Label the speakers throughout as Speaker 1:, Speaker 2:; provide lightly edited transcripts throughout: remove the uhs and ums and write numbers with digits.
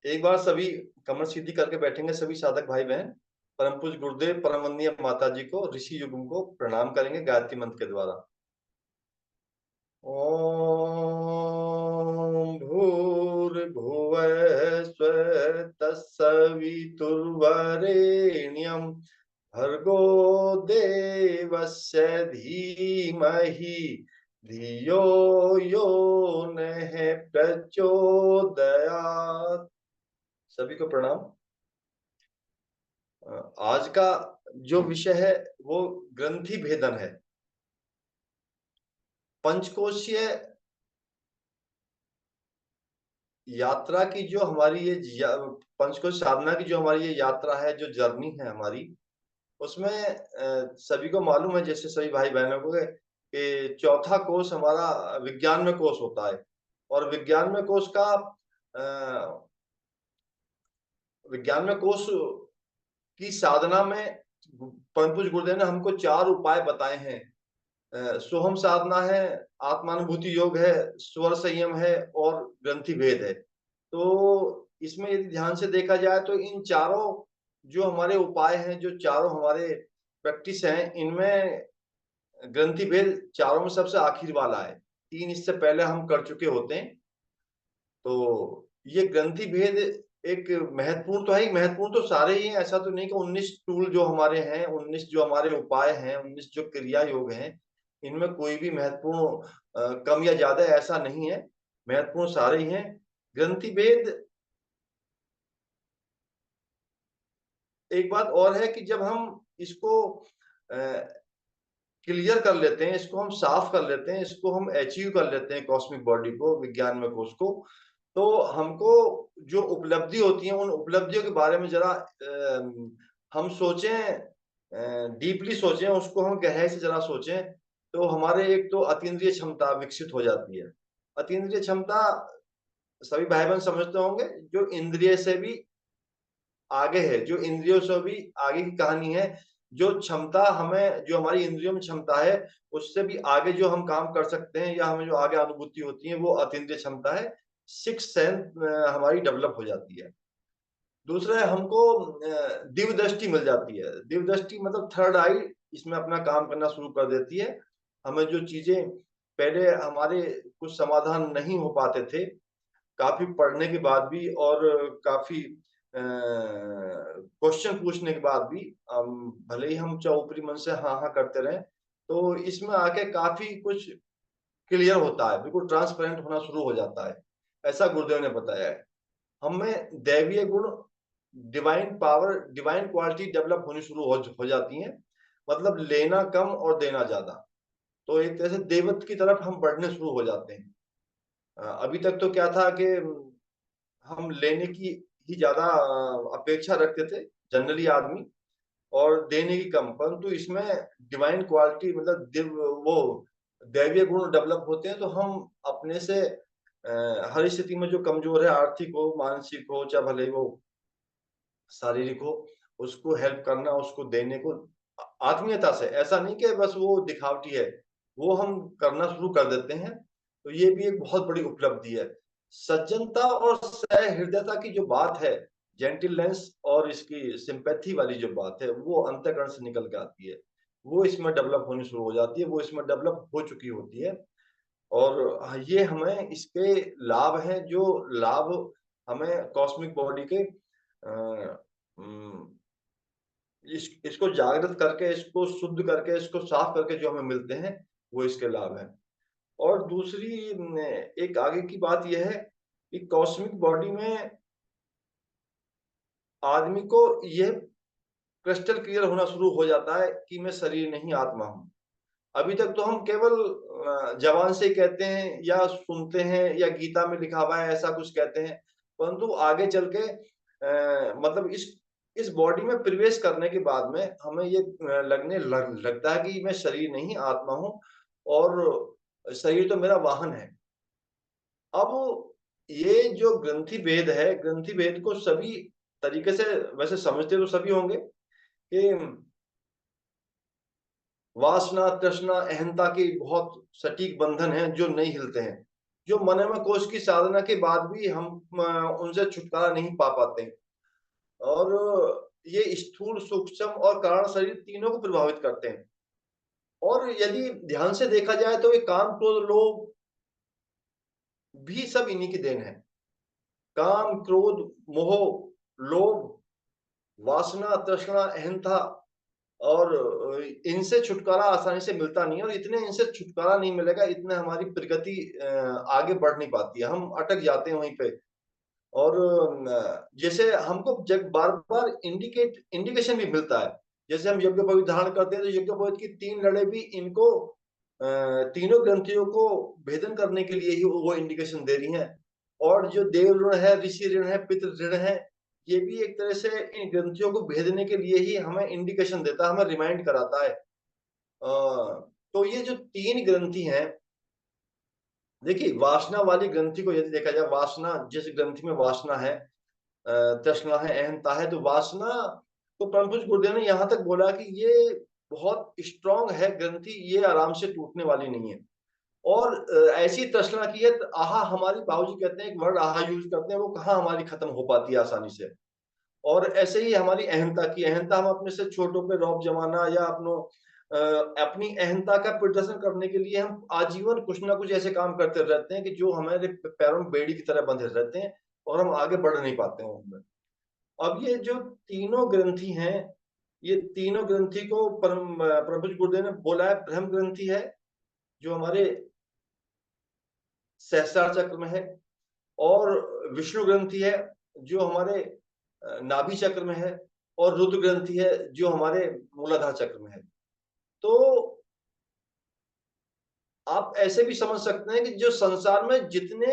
Speaker 1: एक बार सभी कमर सीधी करके बैठेंगे, सभी साधक भाई बहन परम पूज्य गुरुदेव परम वंदनीय माता जी को, ऋषि युगम को प्रणाम करेंगे गायत्री मंत्र के द्वारा। ओम भूर्भुवः स्वः तत्सवितुर्वरेण्यं भर्गो देवस्य धीमहि धियो यो नः प्रचोदयात्। सभी को प्रणाम। आज का जो विषय है वो ग्रंथि भेदन है। पंचकोशीय यात्रा की जो हमारी ये पंचकोश साधना की जो हमारी ये यात्रा है, जो जर्नी है हमारी, उसमें सभी को मालूम है, जैसे सभी भाई बहनों को, कि चौथा कोष हमारा विज्ञान में कोष होता है। और विज्ञान में कोष की साधना में परम पूज्य गुरुदेव ने हमको 4 उपाय बताए हैं। सोहम साधना है, आत्मानुभूति योग है, स्वर संयम है और ग्रंथि भेद है। तो इसमें यदि ध्यान से देखा जाए तो इन चारों जो हमारे उपाय हैं, जो चारों हमारे प्रैक्टिस हैं, इनमें ग्रंथि भेद चारों में सबसे आखिर वाला है। 3 इससे पहले हम कर चुके होते हैं। तो ये ग्रंथि भेद एक महत्वपूर्ण तो है ही, महत्वपूर्ण तो सारे ही हैं। ऐसा तो नहीं कि 19 टूल जो हमारे हैं, 19 जो हमारे उपाय हैं, 19 जो क्रिया योग हैं, इनमें कोई भी महत्वपूर्ण कम या ज्यादा ऐसा नहीं है। महत्वपूर्ण सारे ही हैं। ग्रंथि भेद एक बात और है कि जब हम इसको क्लियर कर लेते हैं, इसको हम साफ कर लेते हैं, इसको हम अचीव कर लेते हैं, कॉस्मिक बॉडी को, विज्ञान में कोष को, तो हमको जो उपलब्धि होती है, उन उपलब्धियों के बारे में जरा हम सोचें, डीपली सोचें, उसको हम गहराई से जरा सोचें, तो हमारे एक तो अतीन्द्रिय क्षमता विकसित हो जाती है। अतीन्द्रिय क्षमता सभी भाई बहन समझते होंगे, जो इंद्रिय से भी आगे है, जो इंद्रियों से भी आगे की कहानी है। जो क्षमता हमें, जो हमारी इंद्रियों में क्षमता है, उससे भी आगे जो हम काम कर सकते हैं या हमें जो आगे अनुभूति होती है, वो अतीन्द्रिय क्षमता है। 6th सेंस हमारी डेवलप हो जाती है। दूसरा है, हमको दिव्य दृष्टि मिल जाती है। दिव्य दृष्टि मतलब थर्ड आई इसमें अपना काम करना शुरू कर देती है। हमें जो चीजें पहले हमारे कुछ समाधान नहीं हो पाते थे, काफी पढ़ने के बाद भी और काफी क्वेश्चन पूछने के बाद भी, भले ही हम चाहे ऊपरी मन से हाँ हाँ करते रहे, तो इसमें आके काफी कुछ क्लियर होता है, बिल्कुल ट्रांसपेरेंट होना शुरू हो जाता है। ऐसा गुरुदेव ने बताया है। हमें दैवीय गुण, divine power, divine quality develop होनी शुरू हो जाती है। मतलब लेना कम और देना ज्यादा। तो एक तरह से देवत्व की तरफ हम बढ़ने शुरू हो जाते हैं। अभी तक तो क्या था कि हम लेने की ही ज्यादा अपेक्षा रखते थे जनरली आदमी, और देने की कम। परंतु इसमें डिवाइन क्वालिटी मतलब वो दैवीय गुण डेवलप होते हैं, तो हम अपने से हर स्थिति में जो कमजोर है, आर्थिक हो, मानसिक हो, चाहे भले वो शारीरिक हो, उसको हेल्प करना, उसको देने को आत्मीयता से, ऐसा नहीं कि बस वो दिखावटी है, वो हम करना शुरू कर देते हैं। तो ये भी एक बहुत बड़ी उपलब्धि है। सज्जनता और सहृदयता की जो बात है, जेंटिलनेस और इसकी सिंपैथी वाली जो बात है, वो अंतःकरण से निकल के आती है। वो इसमें डेवलप होनी शुरू हो जाती है, वो इसमें डेवलप हो चुकी होती है। और ये हमें इसके लाभ हैं, जो लाभ हमें कॉस्मिक बॉडी के इसको जागृत करके, इसको शुद्ध करके, इसको साफ करके जो हमें मिलते हैं, वो इसके लाभ हैं। और दूसरी एक आगे की बात यह है कि कॉस्मिक बॉडी में आदमी को यह क्रिस्टल क्लियर होना शुरू हो जाता है कि मैं शरीर नहीं, आत्मा हूं। अभी तक तो हम केवल जबान से ही कहते हैं या सुनते हैं या गीता में लिखा हुआ है ऐसा कुछ कहते हैं, परंतु आगे चल के मतलब इस बॉडी में प्रवेश करने के बाद में हमें ये लगता है कि मैं शरीर नहीं, आत्मा हूं, और शरीर तो मेरा वाहन है। अब ये जो ग्रंथि भेद है, ग्रंथि भेद को सभी तरीके से वैसे समझते तो सभी होंगे कि वासना, तृष्णा, अहंता के बहुत सटीक बंधन हैं जो नहीं हिलते हैं। जो मन में कोश की साधना के बाद भी हम उनसे छुटकारा नहीं पा पाते हैं। और ये स्थूल, सूक्ष्म और कारण शरीर तीनों को प्रभावित करते हैं। और यदि ध्यान से देखा जाए तो ये काम, क्रोध, लोभ भी सब इन्हीं की देन है। काम, क्रोध, मोह, लोभ, वासना, तृष्णा, अहंता, और इनसे छुटकारा आसानी से मिलता नहीं है। और इतने इनसे छुटकारा नहीं मिलेगा, इतने हमारी प्रगति आगे बढ़ नहीं पाती है, हम अटक जाते हैं वहीं पे। और जैसे हमको जब बार बार इंडिकेशन भी मिलता है, जैसे हम यज्ञ पवित्र धारण करते हैं तो यज्ञ पवित्र की 3 लड़े भी इनको तीनों ग्रंथियों को भेदन करने के लिए ही वो इंडिकेशन दे रही हैं। और जो देव ऋण है, ऋषि ऋण है, पितृ ऋण है, ये भी एक तरह से इन ग्रंथियों को भेदने के लिए ही हमें इंडिकेशन देता है, हमें रिमाइंड कराता है। तो ये जो 3 ग्रंथि हैं, देखिए वासना वाली ग्रंथि को यदि देखा जाए, वासना, जिस ग्रंथि में वासना है, तृष्णा है, अहंता है, तो वासना तो परम पूज्य गुरुदेव ने यहाँ तक बोला कि ये बहुत स्ट्रांग है ग्रंथि, ये आराम से टूटने वाली नहीं है। और ऐसी तृष्णा की है, आहा, हमारी बाबूजी कहते हैं, एक वर्ड आहा यूज करते हैं, वो कहाँ हमारी खत्म हो पाती है आसानी से। और ऐसे ही हमारी अहंता की, अहंता हम अपने से छोटों पे रौब जमाना या अपनी अहंता का प्रदर्शन करने के लिए हम आजीवन कुछ ना कुछ ऐसे काम करते रहते हैं कि जो हमारे पैरों में बेड़ी की तरह बंधे रहते हैं और हम आगे बढ़ नहीं पाते हैं उनमें। अब ये जो तीनों ग्रंथि हैं, ये तीनों ग्रंथि को परम पूज्य गुरुदेव ने बोला है, ब्रह्म ग्रंथि है जो हमारे सहस्त्रार चक्र में है, और विष्णु ग्रंथि है जो हमारे नाभि चक्र में है, और रुद्र ग्रंथि है जो हमारे मूलाधार चक्र में है। तो आप ऐसे भी समझ सकते हैं कि जो संसार में जितनी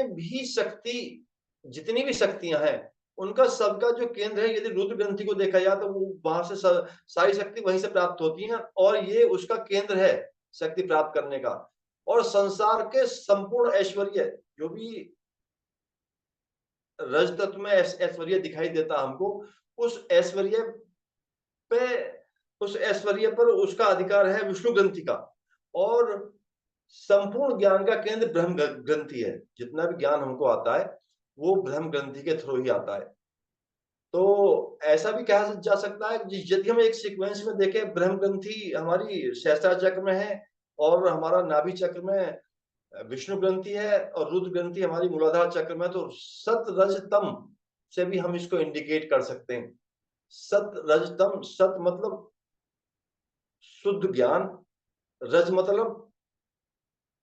Speaker 1: भी शक्तियां हैं, उनका सबका जो केंद्र है, यदि रुद्र ग्रंथि को देखा जाए तो वो वहां से सारी शक्ति वहीं से प्राप्त होती है, और ये उसका केंद्र है शक्ति प्राप्त करने का। और संसार के संपूर्ण ऐश्वर्य, जो भी रज तत्व में ऐश्वर्य दिखाई देता हमको, उस ऐश्वर्य पे उस ऐश्वर्य पर उसका अधिकार है विष्णु ग्रंथि का। और संपूर्ण ज्ञान का केंद्र ब्रह्म ग्रंथि है। जितना भी ज्ञान हमको आता है वो ब्रह्म ग्रंथि के थ्रू ही आता है। तो ऐसा भी कहा जा सकता है कि यदि हम एक सीक्वेंस में देखें, ब्रह्म ग्रंथि हमारी सहस्त्रार चक्र में है, और हमारा नाभि चक्र में विष्णु ग्रंथि है, और रुद्र ग्रंथि हमारी मूलाधार चक्र में। तो सत रज तम से भी हम इसको इंडिकेट कर सकते हैं। सत रज तम, सत मतलब शुद्ध ज्ञान, रज मतलब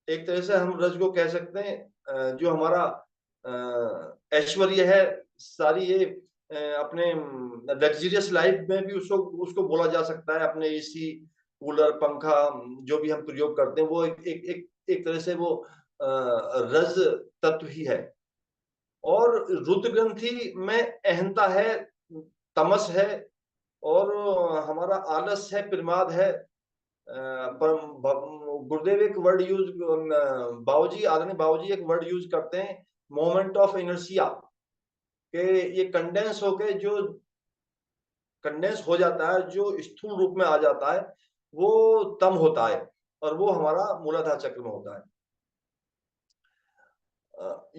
Speaker 1: एक तरह से हम रज को कह सकते हैं जो हमारा ऐश्वर्य है, सारी ये अपने लग्जरियस लाइफ में भी उसको उसको बोला जा सकता है। अपने एसी, कूलर, पंखा जो भी हम प्रयोग करते हैं, वो एक तरह से वो रज तत्व ही है। और रुद्र ग्रंथि में अहंता है, तमस है, और हमारा आलस है, प्रमाद है। पर गुरुदेव एक वर्ड यूज, बाबूजी, आदरणीय बाबूजी एक वर्ड यूज करते हैं, मोमेंट ऑफ इनर्शिया, के ये कंडेंस हो जाता है, जो स्थूल रूप में आ जाता है, वो तम होता है, और वो हमारा मूलाधार चक्र में होता है।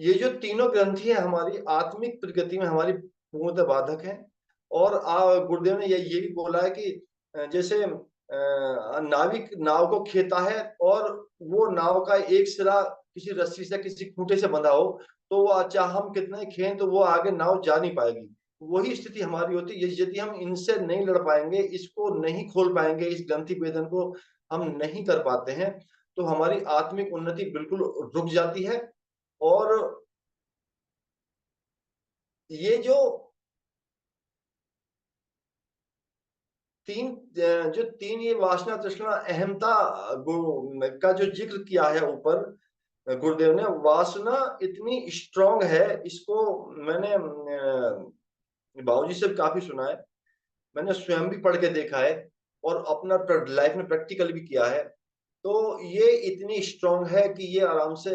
Speaker 1: ये जो तीनों ग्रंथि है हमारी आत्मिक प्रगति में हमारी पूर्णतः बाधक है। और गुरुदेव ने ये भी बोला है कि जैसे नाविक नाव को खेता है, और वो नाव का एक सिरा किसी रस्सी से, किसी खूंटे से बंधा हो, तो वो चाहे हम कितने खें तो वो आगे नाव जा नहीं पाएगी। वही स्थिति हमारी होती है, यदि हम इनसे नहीं लड़ पाएंगे, इसको नहीं खोल पाएंगे, इस ग्रंथि भेदन को हम नहीं कर पाते हैं, तो हमारी आत्मिक उन्नति बिल्कुल रुक जाती है। और ये जो तीन ये वासना, तृष्णा, अहंता का जो जिक्र किया है ऊपर गुरुदेव ने, वासना इतनी स्ट्रांग है, इसको मैंने बाबूजी से काफी सुना है, मैंने स्वयं भी पढ़ के देखा है, और अपना लाइफ में प्रैक्टिकल भी किया है। तो ये इतनी स्ट्रांग है कि ये आराम से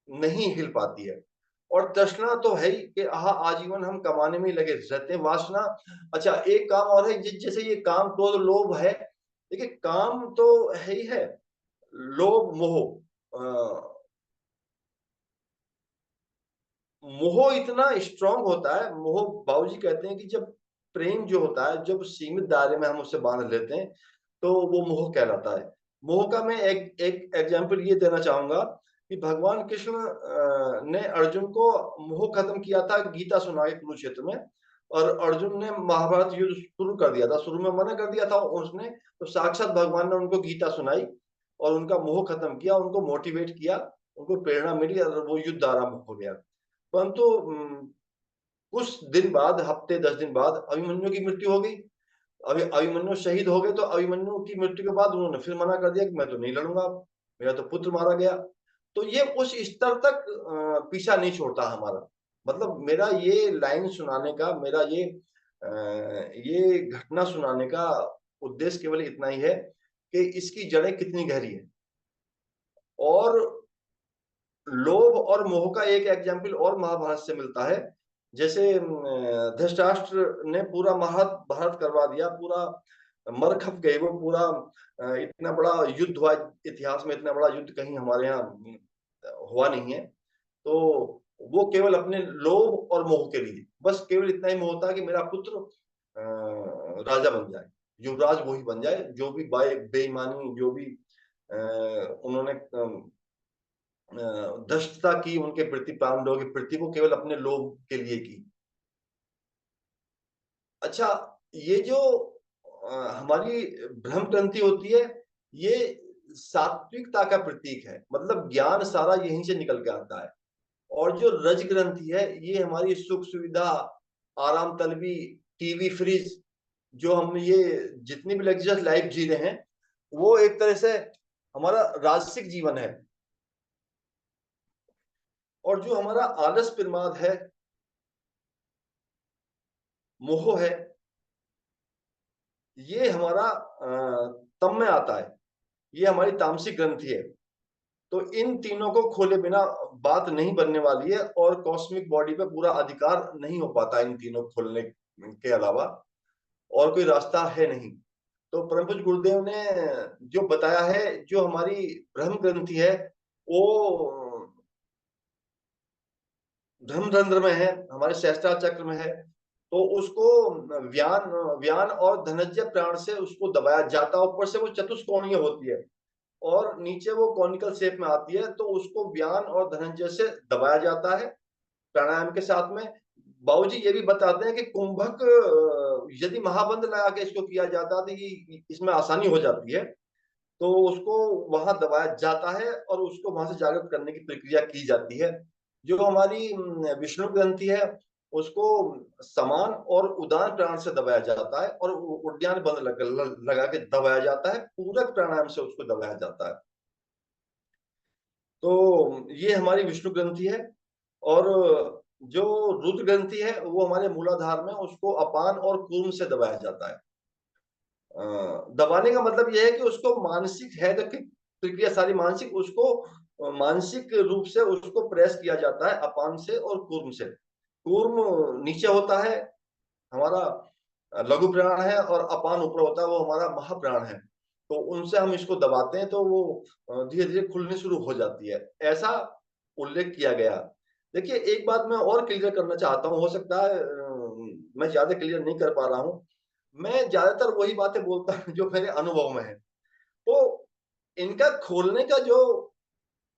Speaker 1: नहीं हिल पाती है। और तृष्णा तो है ही कि आजीवन हम कमाने में ही लगे रहते हैं। वासना, अच्छा एक काम और है, जैसे ये काम, क्रोध, लोभ है। देखिए काम तो है ही है, लोभ, मोह, मोह इतना स्ट्रांग होता है, मोह बाबूजी कहते हैं कि जब प्रेम जो होता है, जब सीमित दायरे में हम उससे बांध लेते हैं, तो वो मोह कहलाता है। मोह का मैं एक एक एग्जाम्पल ये देना चाहूंगा कि भगवान कृष्ण ने अर्जुन को मोह खत्म किया था गीता सुना के कुरुक्षेत्र में, और अर्जुन ने महाभारत युद्ध शुरू कर दिया था, शुरू में मना कर दिया था उसने, तो साक्षात भगवान ने उनको गीता सुनाई और उनका मोह खत्म किया, उनको मोटिवेट किया, उनको प्रेरणा मिली और वो युद्ध आरंभ हो गया। परंतु कुछ दिन बाद, हफ्ते 10 दिन बाद अभिमन्यु की मृत्यु हो गई। अभिमन्यु शहीद हो गए, तो अभिमन्यु की मृत्यु के बाद उन्होंने फिर मना कर दिया कि मैं तो नहीं लड़ूंगा, मेरा तो पुत्र मारा गया। तो ये उस स्तर तक पीछा नहीं छोड़ता हमारा। मतलब मेरा ये लाइन सुनाने का, मेरा ये घटना सुनाने का उद्देश्य केवल इतना ही है कि इसकी जड़ें कितनी गहरी है। और लोभ और मोह का एक एग्जाम्पल और महाभारत से मिलता है। जैसे धृतराष्ट्र ने पूरा महाभारत करवा दिया, पूरा मर खप गए वो, पूरा इतना बड़ा युद्ध हुआ, इतिहास में इतना बड़ा युद्ध कहीं हमारे यहाँ हुआ नहीं है। तो वो केवल अपने लोभ और मोह के लिए, बस केवल इतना ही मोह होता है कि मेरा पुत्र राजा बन जाए, युवराज वही बन जाए, जो भी बेईमानी, जो भी उन्होंने धृष्टता की उनके प्रति, पांडवों के प्रति, वो केवल अपने लोभ के लिए की। अच्छा, ये जो हमारी ब्रह्म ग्रंथि होती है, ये सात्विकता का प्रतीक है, मतलब ज्ञान सारा यहीं से निकल के आता है। और जो रज ग्रंथि है, ये हमारी सुख सुविधा, आराम तलबी, टीवी, फ्रिज, जो हम ये जितनी भी लग्जरियस लाइफ जी रहे हैं, वो एक तरह से हमारा राजसिक जीवन है। और जो हमारा आलस प्रमाद है, मोह है, ये हमारा तम में आता है, ये हमारी तामसिक ग्रंथि है। तो इन तीनों को खोले बिना बात नहीं बनने वाली है, और कॉस्मिक बॉडी पे पूरा अधिकार नहीं हो पाता इन तीनों को खोलने के अलावा, और कोई रास्ता है नहीं। तो परम पूज्य गुरुदेव ने जो बताया है, जो हमारी ब्रह्म ग्रंथि है, वो धर्मरंध्र में है, हमारे सहस्त्रार चक्र में है। तो उसको व्यान व्यान और धनंजय प्राण से उसको दबाया जाता है। ऊपर से वो चतुष्कोणीय होती है और नीचे वो कॉनिकल शेप में आती है, तो उसको व्यान और धनंजय से दबाया जाता है प्राणायाम के साथ में। बाबूजी ये भी बताते हैं कि कुंभक यदि महाबंध लगा के इसको किया जाता है, तो ये इसमें आसानी हो जाती है। तो उसको वहां दबाया जाता है और उसको वहां से जागृत करने की प्रक्रिया की जाती है। जो हमारी विष्णु ग्रंथि है, उसको समान और उदान प्राण से दबाया जाता है, और उद्यान बंद लगा के दबाया जाता है, पूरक प्राणायाम से उसको दबाया जाता है। तो ये हमारी विष्णु ग्रंथि है। और जो रुद्र ग्रंथि है, वो हमारे मूलाधार में, उसको अपान और कूर्म से दबाया जाता है। दबाने का मतलब यह है कि उसको मानसिक है, तो प्रक्रिया सारी मानसिक, उसको मानसिक रूप से उसको प्रेस किया जाता है अपान से और कूर्म से। कूर्म नीचे होता है, हमारा लघु प्राण है, और अपान ऊपर होता है, वो हमारा महाप्राण है। तो उनसे हम इसको दबाते हैं, तो वो धीरे धीरे खुलनी शुरू हो जाती है, ऐसा उल्लेख किया गया। देखिए, एक बात मैं और क्लियर करना चाहता हूँ, हो सकता है मैं ज्यादा क्लियर नहीं कर पा रहा हूँ। मैं ज्यादातर वही बातें बोलता हूँ जो मेरे अनुभव में है। तो इनका खोलने का जो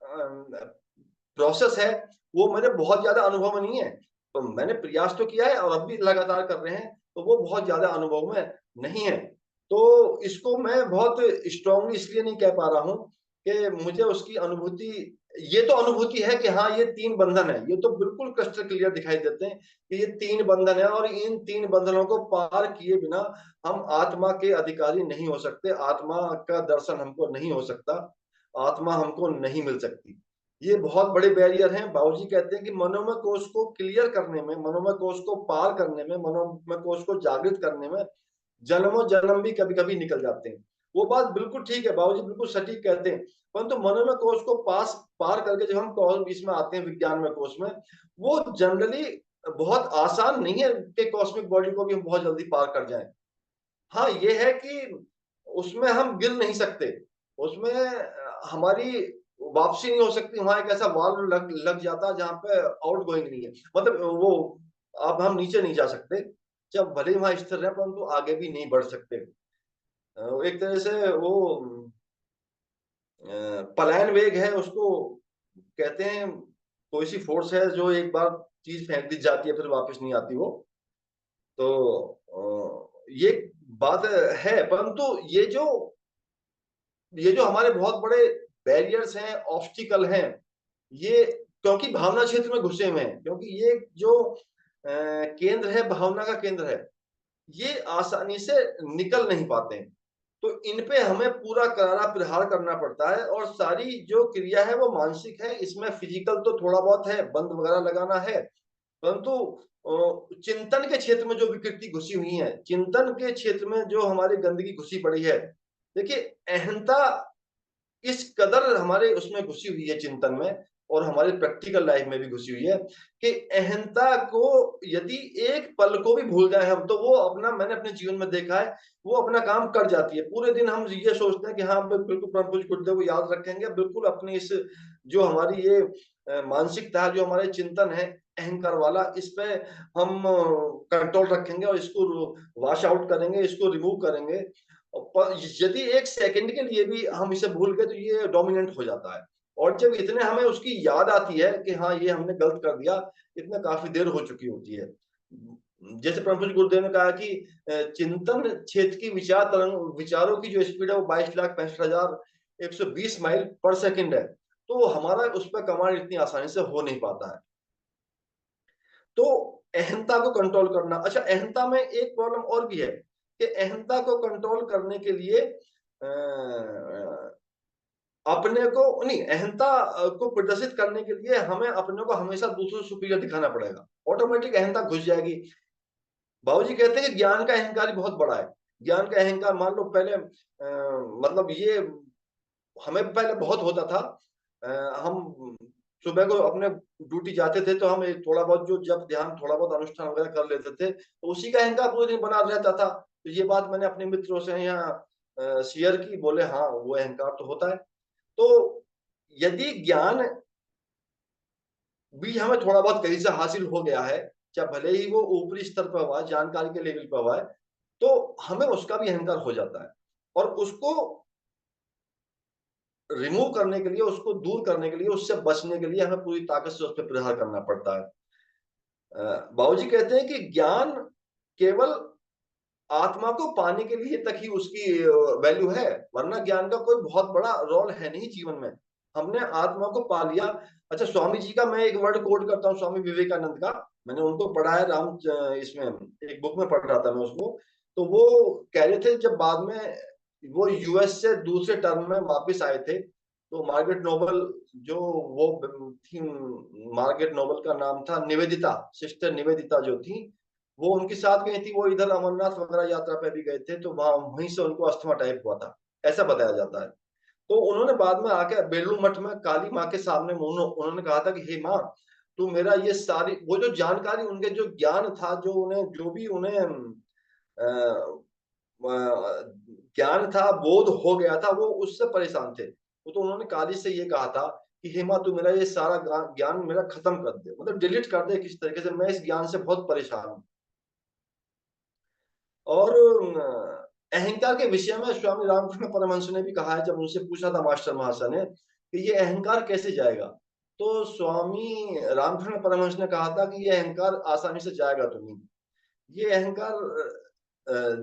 Speaker 1: प्रोसेस है, वो मेरे बहुत ज्यादा अनुभव में नहीं है। तो मैंने प्रयास तो किया है और अब भी लगातार कर रहे हैं, तो वो बहुत ज्यादा अनुभव में नहीं है। तो इसको मैं बहुत स्ट्रांगली इसलिए नहीं कह पा रहा हूँ कि मुझे उसकी अनुभूति, ये तो अनुभूति है कि हाँ, ये 3 बंधन है, ये तो बिल्कुल क्रिस्टल क्लियर दिखाई देते हैं कि ये 3 बंधन है, और इन 3 बंधनों को पार किए बिना हम आत्मा के अधिकारी नहीं हो सकते, आत्मा का दर्शन हमको नहीं हो सकता, आत्मा हमको नहीं मिल सकती। ये बहुत बड़े बैरियर हैं। बाबूजी कहते हैं कि मनोमय कोश को क्लियर करने में, मनोमय कोश को पार करने में, मनोमय कोश को जागृत करने में जन्मों जन्म भी कभी कभी निकल जाते हैं। वो बात बिल्कुल ठीक है, बाबूजी बिल्कुल सटीक कहते हैं। परंतु मनोमय कोश को पार करके जब हम इसमें आते हैं, विज्ञान में कोश में, वो जनरली बहुत आसान नहीं है कि कॉस्मिक बॉडी को भी हम बहुत जल्दी पार कर जाएं। हाँ, ये है कि उसमें हम गिर नहीं सकते, उसमें हमारी वापसी नहीं हो सकती, वहां एक ऐसा वाल्व लग जाता है जहां पे आउट गोइंग नहीं है, मतलब वो अब हम नीचे नहीं जा सकते, जब भले ही वहां स्थिर रहे परंतु आगे भी नहीं बढ़ सकते। एक तरह से वो पलायन वेग है उसको कहते हैं। कोई सी फोर्स है जो एक बार चीज फेंक दी जाती है फिर वापस नहीं आती वो। तो ये बात है, परंतु ये जो हमारे बहुत बड़े बैरियर्स हैं, ऑब्स्टिकल हैं, ये क्योंकि भावना क्षेत्र में घुसे हुए हैं, क्योंकि ये जो केंद्र है, भावना का केंद्र है, ये आसानी से निकल नहीं पाते हैं। तो इन पे हमें पूरा करारा प्रहार करना पड़ता है, और सारी जो क्रिया है वो मानसिक है, इसमें फिजिकल तो थोड़ा बहुत है, बंद वगैरह लगाना है, परंतु चिंतन के क्षेत्र में जो विकृति घुसी हुई है, चिंतन के क्षेत्र में जो हमारी गंदगी घुसी पड़ी है, देखिए अहंता इस कदर हमारे उसमें घुसी हुई है चिंतन में, और हमारे प्रैक्टिकल लाइफ में भी घुसी हुई है, कि अहंता को यदि एक पल को भी भूल जाए हम, तो वो अपना, मैंने अपने जीवन में देखा है, वो अपना काम कर जाती है। पूरे दिन हम ये सोचते हैं कि हाँ बिल्कुल परम पूज्य गुरुदेव को याद रखेंगे, बिल्कुल अपनी इस जो हमारी ये मानसिकता है, जो हमारे चिंतन है अहंकार वाला, इस पे हम कंट्रोल रखेंगे और इसको वॉश आउट करेंगे, इसको रिमूव करेंगे। यदि एक सेकंड के लिए भी हम इसे भूल गए तो ये डोमिनेंट हो जाता है, और जब इतने हमें उसकी याद आती है कि हाँ ये हमने गलत कर दिया, इतना काफी देर हो चुकी होती है। जैसे परम पूज्य गुरुदेव ने कहा कि चिंतन क्षेत्र की विचार तरंग, विचारों की जो स्पीड है वो 22,65,120 माइल पर सेकंड है, तो हमारा उस पर कमांड इतनी आसानी से हो नहीं पाता है। तो अहंता को कंट्रोल करना, अच्छा अहंता में एक प्रॉब्लम और भी है कि अहंता को कंट्रोल करने के लिए अपने को नहीं, अहंता को प्रदर्शित करने के लिए हमें अपने को हमेशा दूसरों से सुपीरियर दिखाना पड़ेगा, ऑटोमेटिक अहंता घुस जाएगी। बाबूजी कहते हैं कि ज्ञान का अहंकार ही बहुत बड़ा है। ज्ञान का अहंकार मान लो पहले मतलब ये हमें पहले बहुत होता था। हम सुबह को अपने ड्यूटी जाते थे तो हम थोड़ा बहुत जो जब ध्यान थोड़ा बहुत अनुष्ठान वगैरह कर लेते थे, तो उसी का अहंकार पूरे दिन बना रहता था। तो ये बात मैंने अपने मित्रों से यहाँ शेयर की, बोले हाँ वो अहंकार तो होता है। तो यदि ज्ञान भी हमें थोड़ा बहुत कहीं से हासिल हो गया है, चाहे भले ही वो ऊपरी स्तर पर हुआ है, जानकारी के लेवल पर हुआ है, तो हमें उसका भी अहंकार हो जाता है, और उसको रिमूव करने के लिए, उसको दूर करने के लिए, उससे बचने के लिए हमें पूरी ताकत से उस पर प्रहार करना पड़ता है। बाबूजी कहते हैं कि ज्ञान केवल आत्मा को पाने के लिए तक ही उसकी वैल्यू है, वरना ज्ञान का कोई बहुत बड़ा रोल है नहीं जीवन में। हमने आत्मा को पा लिया। अच्छा, स्वामी जी का मैं एक वर्ड कोट करता हूँ, स्वामी विवेकानंद का। मैंने उनको पढ़ा है इसमें एक बुक में पढ़ रहा था मैं उसको। तो वो कह रहे थे जब बाद में वो यूएस से दूसरे टर्म में वापस आए थे, तो मार्गरेट नोबल जो वो थी, मार्गरेट नोबल का नाम था निवेदिता, सिस्टर निवेदिता जो थी, वो उनके साथ गई थी। वो इधर अमरनाथ वगैरह यात्रा पे भी गए थे, तो वहां वहीं से उनको अस्थमा टाइप हुआ था, ऐसा बताया जाता है। तो उन्होंने बाद में आके बेलूर मठ में काली माँ के सामने उन्होंने कहा था कि हे माँ, तू मेरा ये सारी वो जो जानकारी, उनके जो ज्ञान था, जो उन्हें जो भी उन्हें ज्ञान था, बोध हो गया था, वो उससे परेशान थे। तो उन्होंने काली से ये कहा था कि हे माँ, तू मेरा ये सारा ज्ञान मेरा खत्म कर दे, मतलब डिलीट कर दे किसी तरीके से, मैं इस ज्ञान से बहुत परेशान हूँ। और अहंकार के विषय में स्वामी रामकृष्ण परमहंस ने भी कहा है, जब उनसे पूछा था मास्टर महाशय ने कि ये अहंकार कैसे जाएगा, तो स्वामी रामकृष्ण परमहंस ने कहा था कि ये अहंकार आसानी से जाएगा तो नहीं, ये अहंकार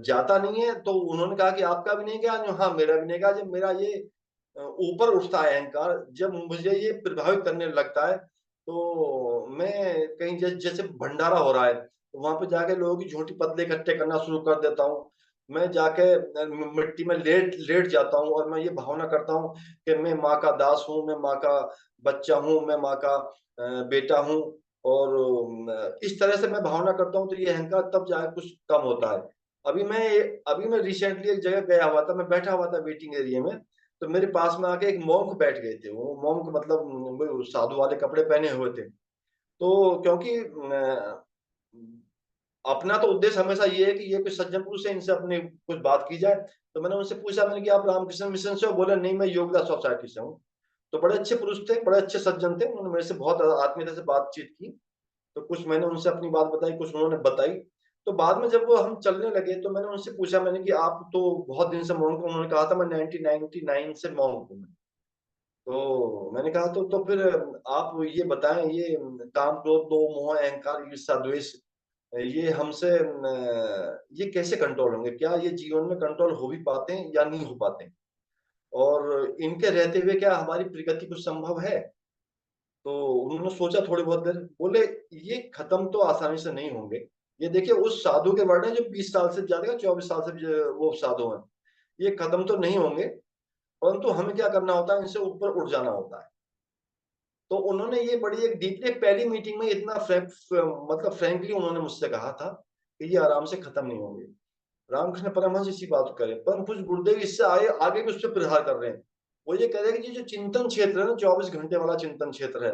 Speaker 1: जाता नहीं है। तो उन्होंने कहा कि आपका भी नहीं गया? हाँ मेरा भी नहीं गया। जब मेरा ये ऊपर उठता है अहंकार, जब मुझे ये प्रभावित करने लगता है, तो मैं कहीं जैसे भंडारा हो रहा है, तो वहां पे जाके लोगों की झूठी पतले इकट्ठे करना शुरू कर देता हूँ। मैं जाके मिट्टी में लेट लेट जाता हूँ, और मैं ये भावना करता हूँ कि मैं माँ का दास हूँ, मैं माँ का बच्चा हूँ, मैं माँ का बेटा हूँ। और इस तरह से मैं भावना करता हूँ, तो ये अहंकार तब जाके कुछ कम होता है। अभी मैं रिसेंटली एक जगह गया हुआ था, मैं बैठा हुआ था वेटिंग एरिया में, तो मेरे पास में आके एक मॉन्क बैठ गए थे। वो मॉन्क मतलब वो साधु वाले कपड़े पहने हुए थे। तो क्योंकि अपना तो उद्देश्य हमेशा ये है कि ये कुछ सज्जन पुरुष है, इनसे अपनी कुछ बात की जाए। तो मैंने उनसे पूछा, मैंने कि आप रामकृष्ण मिशन से हो? बोले नहीं, मैं योगदास सोसाइटी से हूँ। तो बड़े अच्छे पुरुष थे, बड़े अच्छे सज्जन थे, उन्होंने मेरे से बहुत आत्मीयता से बातचीत की। तो कुछ मैंने उनसे अपनी बात बताई, कुछ उन्होंने बताई। तो बाद में जब वो हम चलने लगे तो मैंने उनसे पूछा, मैंने कि आप तो बहुत दिन से मॉन्क हो। उन्होंने कहा था मैं 1999 से मॉन्क हूँ। तो मैंने कहा तो फिर आप ये बताएं, ये काम, क्रोध, लोभ, मोह, अहंकार, ईर्ष्या, द्वेष, ये हमसे ये कैसे कंट्रोल होंगे? क्या ये जीवन में कंट्रोल हो भी पाते हैं या नहीं हो पाते हैं? और इनके रहते हुए क्या हमारी प्रगति कुछ संभव है? तो उन्होंने सोचा थोड़ी बहुत देर, बोले ये खत्म तो आसानी से नहीं होंगे। ये देखिए उस साधु के वर्ड है जो 20 साल से ज्यादा, 24 साल से वो साधु हैं। ये खत्म तो नहीं होंगे, परंतु हमें क्या करना होता है, इनसे ऊपर उठ जाना होता है। तो उन्होंने ये बड़ी एक डीपली, पहली मीटिंग में इतना मतलब फ्रैंकली उन्होंने मुझसे कहा था कि ये आराम से खत्म नहीं होंगे। रामकृष्ण परमहंस इसी बात करें, परम पूज्य गुरुदेव इससे आगे आगे भी उस पर प्रहार कर रहे हैं। वो ये कह रहे हैं कि ये जो चिंतन क्षेत्र है ना, 24 घंटे वाला चिंतन क्षेत्र है,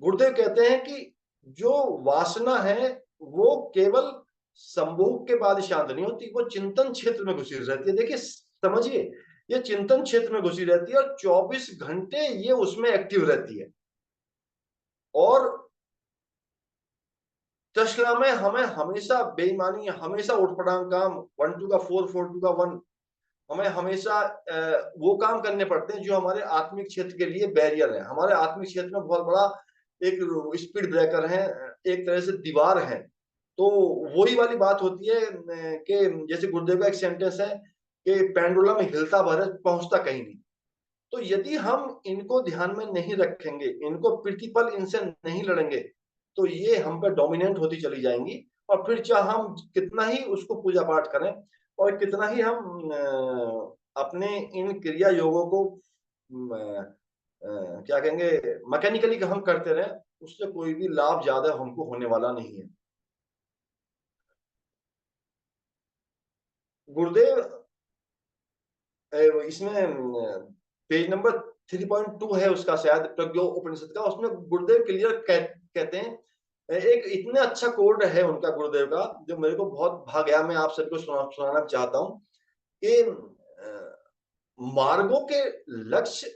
Speaker 1: गुरुदेव कहते हैं कि जो वासना है वो केवल संभोग के बाद शांत नहीं होती, वो चिंतन क्षेत्र में घुसी रहती है। देखिए समझिए, ये चिंतन क्षेत्र में घुसी रहती है और 24 घंटे ये उसमें एक्टिव रहती है। और तृष्णा में हमें हमेशा बेईमानी, हमेशा उठपटांग काम, 1 2 का 4 4 2 का 1, हमें हमेशा वो काम करने पड़ते हैं जो हमारे आत्मिक क्षेत्र के लिए बैरियर है। हमारे आत्मिक क्षेत्र में बहुत बड़ा एक स्पीड ब्रेकर है, एक तरह से दीवार है। तो वही वाली बात होती है कि जैसे गुरुदेव का एक सेंटेंस है कि पेंडुलम हिलता भर है, पहुंचता कहीं नहीं। तो यदि हम इनको ध्यान में नहीं रखेंगे, इनको प्रतिपल इनसे नहीं लड़ेंगे, तो ये हम पे डोमिनेंट होती चली जाएंगी। और फिर चाहे हम कितना ही उसको पूजा पाठ करें और कितना ही हम अपने इन क्रिया योगों को क्या कहेंगे, मैकेनिकली हम करते रहे, उससे कोई भी लाभ ज्यादा हमको होने वाला नहीं है। गुरुदेव इसमें पेज नंबर 3.2 है उसका, शायद प्रज्ञो उपनिषद का, उसमें गुरुदेव क्लियर कहते हैं। एक इतना अच्छा कोड है उनका, गुरुदेव का, जो मेरे को बहुत भा गया। मैं आप सभी को सुनाना चाहता हूँ कि मार्गों के लक्ष्य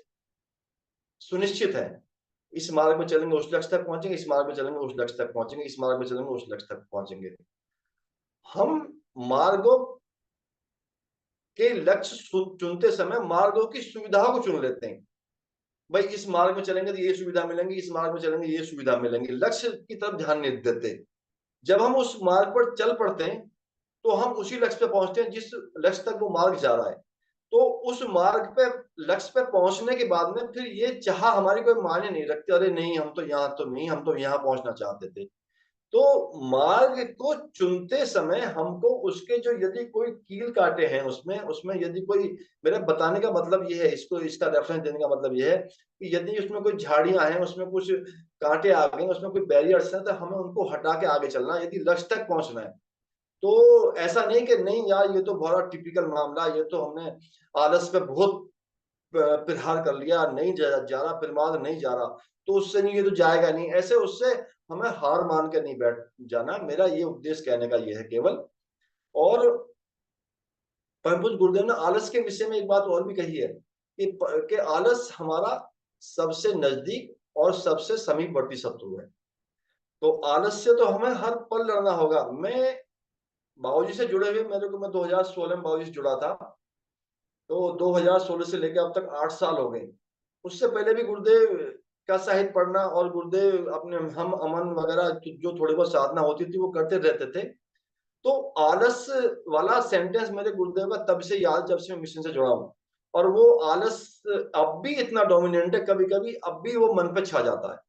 Speaker 1: सुनिश्चित है। इस मार्ग में चलेंगे उस लक्ष्य तक पहुंचेंगे, इस मार्ग में चलेंगे उस लक्ष्य तक पहुंचेंगे, इस मार्ग में चलेंगे उस लक्ष्य तक पहुंचेंगे। हम मार्गों के लक्ष्य चुनते समय मार्गों की सुविधाओं को चुन लेते हैं। भाई इस मार्ग में चलेंगे तो ये सुविधा मिलेंगी, इस मार्ग में चलेंगे ये सुविधा मिलेंगी, लक्ष्य की तरफ ध्यान नहीं देते। जब हम उस मार्ग पर चल पड़ते हैं तो हम उसी लक्ष्य पे पहुंचते हैं जिस लक्ष्य तक वो मार्ग जा रहा है। तो उस मार्ग पे, लक्ष्य पे पहुंचने के बाद में फिर ये चाह हमारी कोई मायने नहीं रखती, अरे नहीं हम तो यहाँ तो नहीं, हम तो यहाँ पहुंचना चाहते थे। तो मार्ग को चुनते समय हमको उसके जो, यदि कोई कील काटे हैं उसमें उसमें यदि कोई, मेरा बताने का मतलब ये है, इसको इसका रेफरेंस देने का मतलब ये है कि यदि उसमें कोई झाड़ियां हैं, उसमें कुछ कांटे आ गए, उसमें कोई बैरियर्स हैं, तो हमें उनको हटा के आगे चलना है यदि लक्ष्य तक पहुंचना है। तो ऐसा नहीं कि नहीं यार ये तो बहुत टिपिकल मामला, ये तो हमने आलस पे बहुत प्रहार कर लिया, नहीं जा रहा, प्रमाद नहीं जा रहा, तो उससे नहीं, ये तो जाएगा नहीं, ऐसे उससे हमें हार मान के नहीं बैठ जाना। मेरा ये उद्देश्य कहने का ये है केवल। और परम पूज्य गुरुदेव ने आलस के विषय में एक बात और भी कही है कि आलस हमारा सबसे नजदीक और सबसे समीपवर्ती शत्रु है। तो आलस से तो हमें हर पल लड़ना होगा। मैं बाबूजी से जुड़े हुए, मेरे को, मैं 2016 में बाबूजी से जुड़ा था, तो 2016 से लेकर अब तक 8 साल हो गए। उससे पहले भी गुरुदेव का साहित्य पढ़ना और गुरुदेव अपने हम अमन वगैरह जो थोड़ी बहुत साधना होती थी वो करते रहते थे। तो आलस वाला सेंटेंस मेरे गुरुदेव का तब से याद, जब से मैं मिशन से जुड़ा हूँ। और वो आलस अब भी इतना डोमिनेंट है, कभी कभी अब भी वो मन पे छा जाता है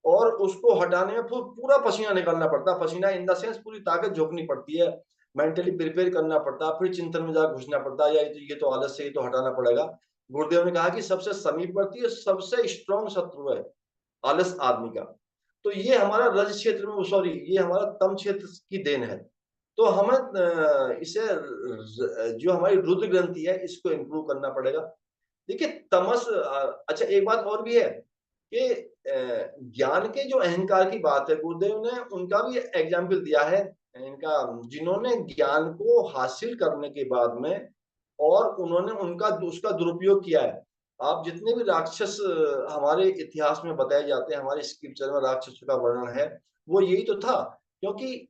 Speaker 1: और उसको हटाने में पूरा पसीना निकालना पड़ता है। पसीना इन द सेंस पूरी ताकत झोंकनी पड़ती है, मेंटली प्रिपेयर करना पड़ता है, फिर चिंतन में जाकर घुसना पड़ता है, या ये तो आलस से, ये तो हटाना पड़ेगा। गुरुदेव ने कहा कि सबसे समीपवर्ती, सबसे स्ट्रॉन्ग शत्रु है आलस आदमी का। तो ये हमारा रज क्षेत्र में, सॉरी, ये हमारा तम क्षेत्र की देन है। तो हमें इसे जो हमारी रुद्र ग्रंथि है इसको इम्प्रूव करना पड़ेगा। देखिए तमस, अच्छा एक बात और भी है कि ज्ञान के जो अहंकार की बात है, गुरुदेव ने उनका भी एग्जाम्पल दिया है इनका, जिन्होंने ज्ञान को हासिल करने के बाद में और उन्होंने उनका उसका दुरुपयोग किया है। आप जितने भी राक्षस हमारे इतिहास में बताए जाते हैं, हमारे स्क्रिप्चर में राक्षसों का वर्णन है, वो यही तो था। क्योंकि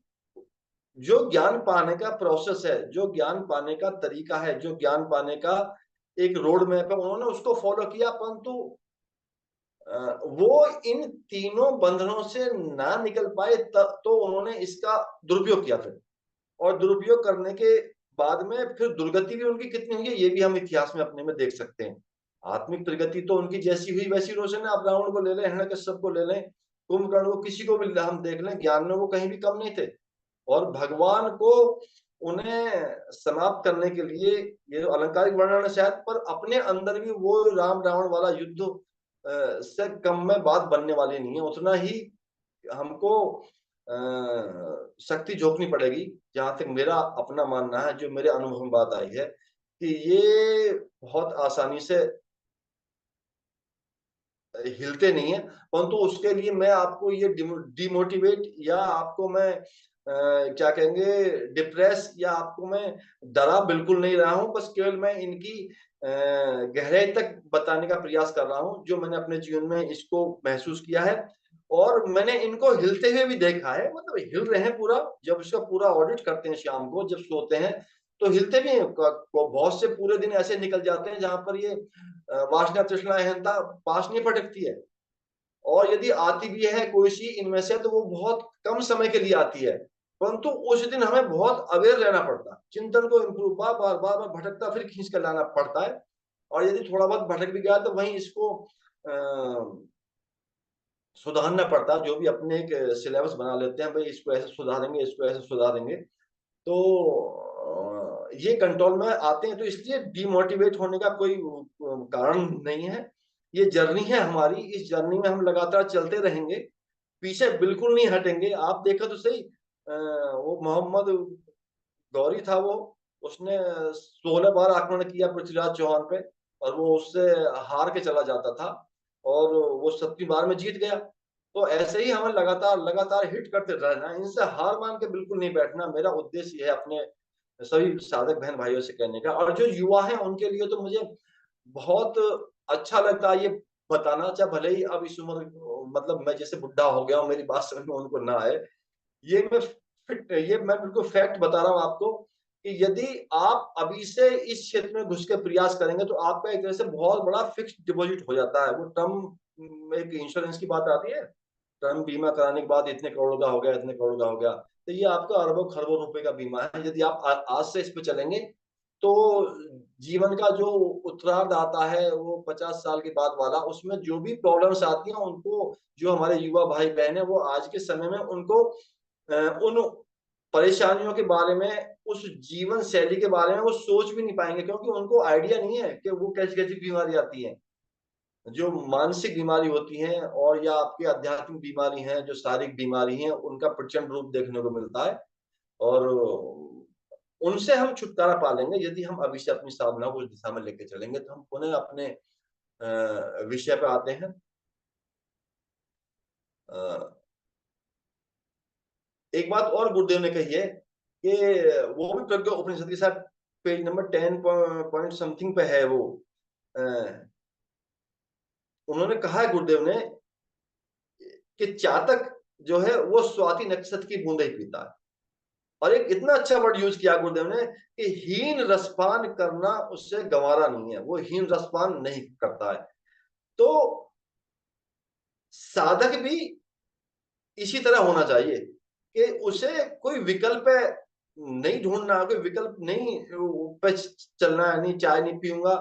Speaker 1: जो ज्ञान पाने का प्रोसेस है, जो ज्ञान पाने का तरीका है, जो ज्ञान पाने का एक रोड मैप है, उन्होंने उसको फॉलो किया, परंतु वो इन तीनों बंधनों से ना निकल पाए, तो उन्होंने इसका दुरुपयोग किया फिर। और दुरुपयोग करने के बाद में फिर दुर्गति भी उनकी कितनी हुई है, ये भी हम इतिहास में अपने में देख सकते हैं। आत्मिक प्रगति तो उनकी जैसी हुई वैसी रोशन है। आप रावण को ले लें, हिरण्यकश्यप को ले लें, कुंभकर्ण को, किसी को भी हम देख लें, ज्ञान में वो कहीं भी कम नहीं थे। और भगवान को उन्हें समाप्त करने के लिए, ये जो अलंकारिक वर्णन है शायद, पर अपने अंदर भी वो राम रावण वाला युद्ध से कम में बात बनने वाली नहीं है। उतना ही हमको शक्ति झोंकनी पड़ेगी, जहां तक मेरा अपना मानना है, जो मेरे अनुभव में बात आई है, कि ये बहुत आसानी से हिलते नहीं है। परंतु उसके लिए मैं आपको ये डिमोटिवेट, या आपको मैं क्या कहेंगे, डिप्रेस, या आपको मैं डरा बिल्कुल नहीं रहा हूं। बस केवल मैं इनकी गहराई तक बताने का प्रयास कर रहा हूं, जो मैंने अपने जीवन में इसको महसूस किया है। और मैंने इनको हिलते हुए भी देखा है, मतलब हिल रहे हैं पूरा। जब इसका पूरा ऑडिट करते हैं शाम को, जब सोते हैं, तो हिलते भी हैं। बहुत से पूरे दिन ऐसे निकल जाते हैं जहां पर ये वासना तृष्णा अहंता पास नहीं भटकती है। और यदि आती भी है कोई सी इनमें से, तो वो बहुत कम समय के लिए आती है। परंतु उस दिन हमें बहुत अवेयर रहना पड़ता है, चिंतन को इम्प्रूव, बार बार बार बार भटकता फिर खींच कर लाना पड़ता है। और यदि थोड़ा बहुत भटक भी गया, तो वहीं इसको सुधारना पड़ता है। जो भी अपने एक सिलेबस बना लेते हैं, भाई इसको ऐसे सुधारेंगे, इसको ऐसे सुधारेंगे, तो ये कंट्रोल में आते हैं। तो इसलिए डिमोटिवेट होने का कोई कारण नहीं है। ये जर्नी है हमारी, इस जर्नी में हम लगातार चलते रहेंगे, पीछे बिल्कुल नहीं हटेंगे। आप देखो तो सही, वो मोहम्मद गौरी था, वो उसने 16 बार आक्रमण किया पृथ्वीराज चौहान पे, और वो उससे हार के चला जाता था, और वो 7वीं बार में जीत गया। तो ऐसे ही हमें लगातार लगातार हिट करते रहना है, इनसे हार मान के बिल्कुल नहीं बैठना। मेरा उद्देश्य है अपने सभी साधक बहन भाइयों से कहने का। और जो युवा हैं उनके लिए तो मुझे बहुत अच्छा लगता है ये बताना, चाहे भले ही अब इस उम्र, मतलब मैं जैसे बुढ़ा हो गया हूँ, मेरी बात समझ में उनको ना आए। ये मैं बिल्कुल फैक्ट बता रहा हूँ आपको, कि यदि आप अभी से इस क्षेत्र में घुस के प्रयास करेंगे, तो आपका एक तरह से बहुत बड़ा फिक्स्ड डिपॉजिट हो जाता है। वो टर्म, एक इंश्योरेंस की बात आती है, टर्म बीमा कराने के बाद इतने करोड़ का हो गया, इतने करोड़ का हो गया। तो ये आपका अरबों खरबों रुपए का बीमा है। यदि आप आज से इस पे चलेंगे, तो जीवन का जो उत्तरार्ध आता है, वो 50 साल के बाद वाला, उसमें जो भी प्रॉब्लम्स आती हैं, उनको, जो हमारे युवा भाई बहन है, वो आज के समय में उनको उन परेशानियों के बारे में, उस जीवन शैली के बारे में वो सोच भी नहीं पाएंगे, क्योंकि उनको आइडिया नहीं है कि वो कैसी कैसी बीमारी आती है, जो मानसिक बीमारी होती हैं, और या आपकी आध्यात्मिक बीमारी हैं, जो शारीरिक बीमारी हैं, उनका प्रचंड रूप देखने को मिलता है। और उनसे हम छुटकारा पा लेंगे, यदि हम अभी से अपनी साधना को उस दिशा में लेके चलेंगे। तो हम पुनः अपने विषय पे आते हैं। अ, एक बात और गुरुदेव ने कही है, कि वो भी प्रज्ञा उपनिषद के साथ पेज नंबर 10 पॉइंट समथिंग पे है वो। अ, उन्होंने कहा है गुरुदेव ने, कि चातक जो है वो स्वाति नक्षत्र की बूंदे ही पीता है। और एक इतना अच्छा वर्ड यूज किया गुरुदेव ने, कि हीन रसपान करना उससे गंवारा नहीं है, वो हीन रसपान नहीं करता है। तो साधक भी इसी तरह होना चाहिए, कि उसे कोई विकल्प नहीं ढूंढना, कोई विकल्प नहीं पे चलना है। नहीं, चाय नहीं पीऊंगा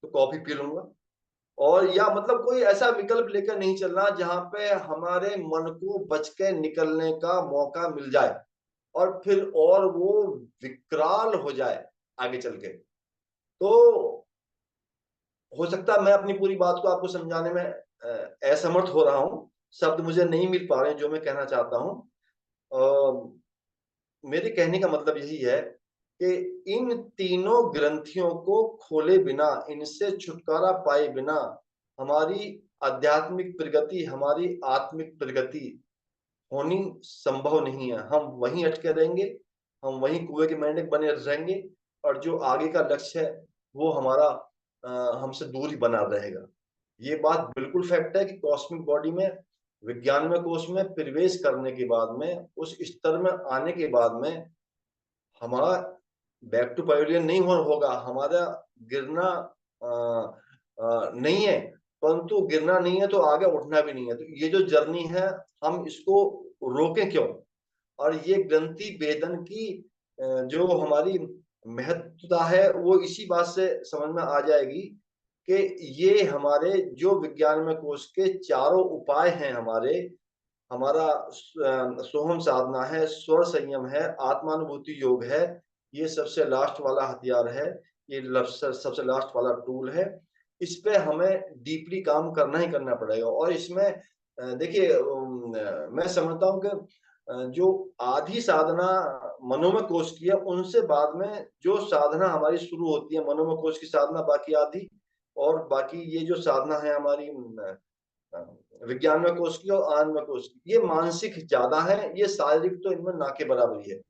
Speaker 1: तो कॉफी पी लूंगा, और या मतलब कोई ऐसा विकल्प लेकर नहीं चलना जहां पे हमारे मन को बच के निकलने का मौका मिल जाए, और फिर और वो विकराल हो जाए आगे चल के। तो हो सकता है मैं अपनी पूरी बात को आपको समझाने में असमर्थ हो रहा हूँ, शब्द मुझे नहीं मिल पा रहे जो मैं कहना चाहता हूँ। मेरे कहने का मतलब यही है, कि इन तीनों ग्रंथियों को खोले बिना, इनसे छुटकारा पाए बिना, हमारी आध्यात्मिक प्रगति, हमारी आत्मिक प्रगति होनी संभव नहीं है। हम वहीं अटके रहेंगे, हम वहीं कुएं के मेंढक बने रहेंगे, और जो आगे का लक्ष्य है, वो हमारा हमसे दूरी बना रहेगा। ये बात बिल्कुल फैक्ट है कि कॉस्मिक बॉडी में, विज्ञान में कोश में प्रवेश करने के बाद में, उस स्तर में आने के बाद में हमारा बैक टू पैविलियन नहीं होगा, हमारा गिरना नहीं है, परंतु गिरना नहीं है तो आगे उठना भी नहीं है। तो ये जो जर्नी है, हम इसको रोकें क्यों? और ये ग्रंथि भेदन की जो हमारी महत्वता है वो इसी बात से समझ में आ जाएगी कि ये हमारे जो विज्ञान में कोश के चारों उपाय हैं, हमारा सोहम साधना है, स्वर संयम है, आत्मानुभूति योग है, ये सबसे लास्ट वाला हथियार है, ये सबसे लास्ट वाला टूल है। इस पे हमें डीपली काम करना ही करना पड़ेगा। और इसमें देखिए, मैं समझता हूँ कि जो आधी साधना मनोमय कोश की है, उनसे बाद में जो साधना हमारी शुरू होती है, मनोमय कोश की साधना बाकी आधी, और बाकी ये जो साधना है हमारी विज्ञान में कोश की और आनंद में कोश की, ये मानसिक ज्यादा है, ये शारीरिक तो इनमें ना के बराबरी है।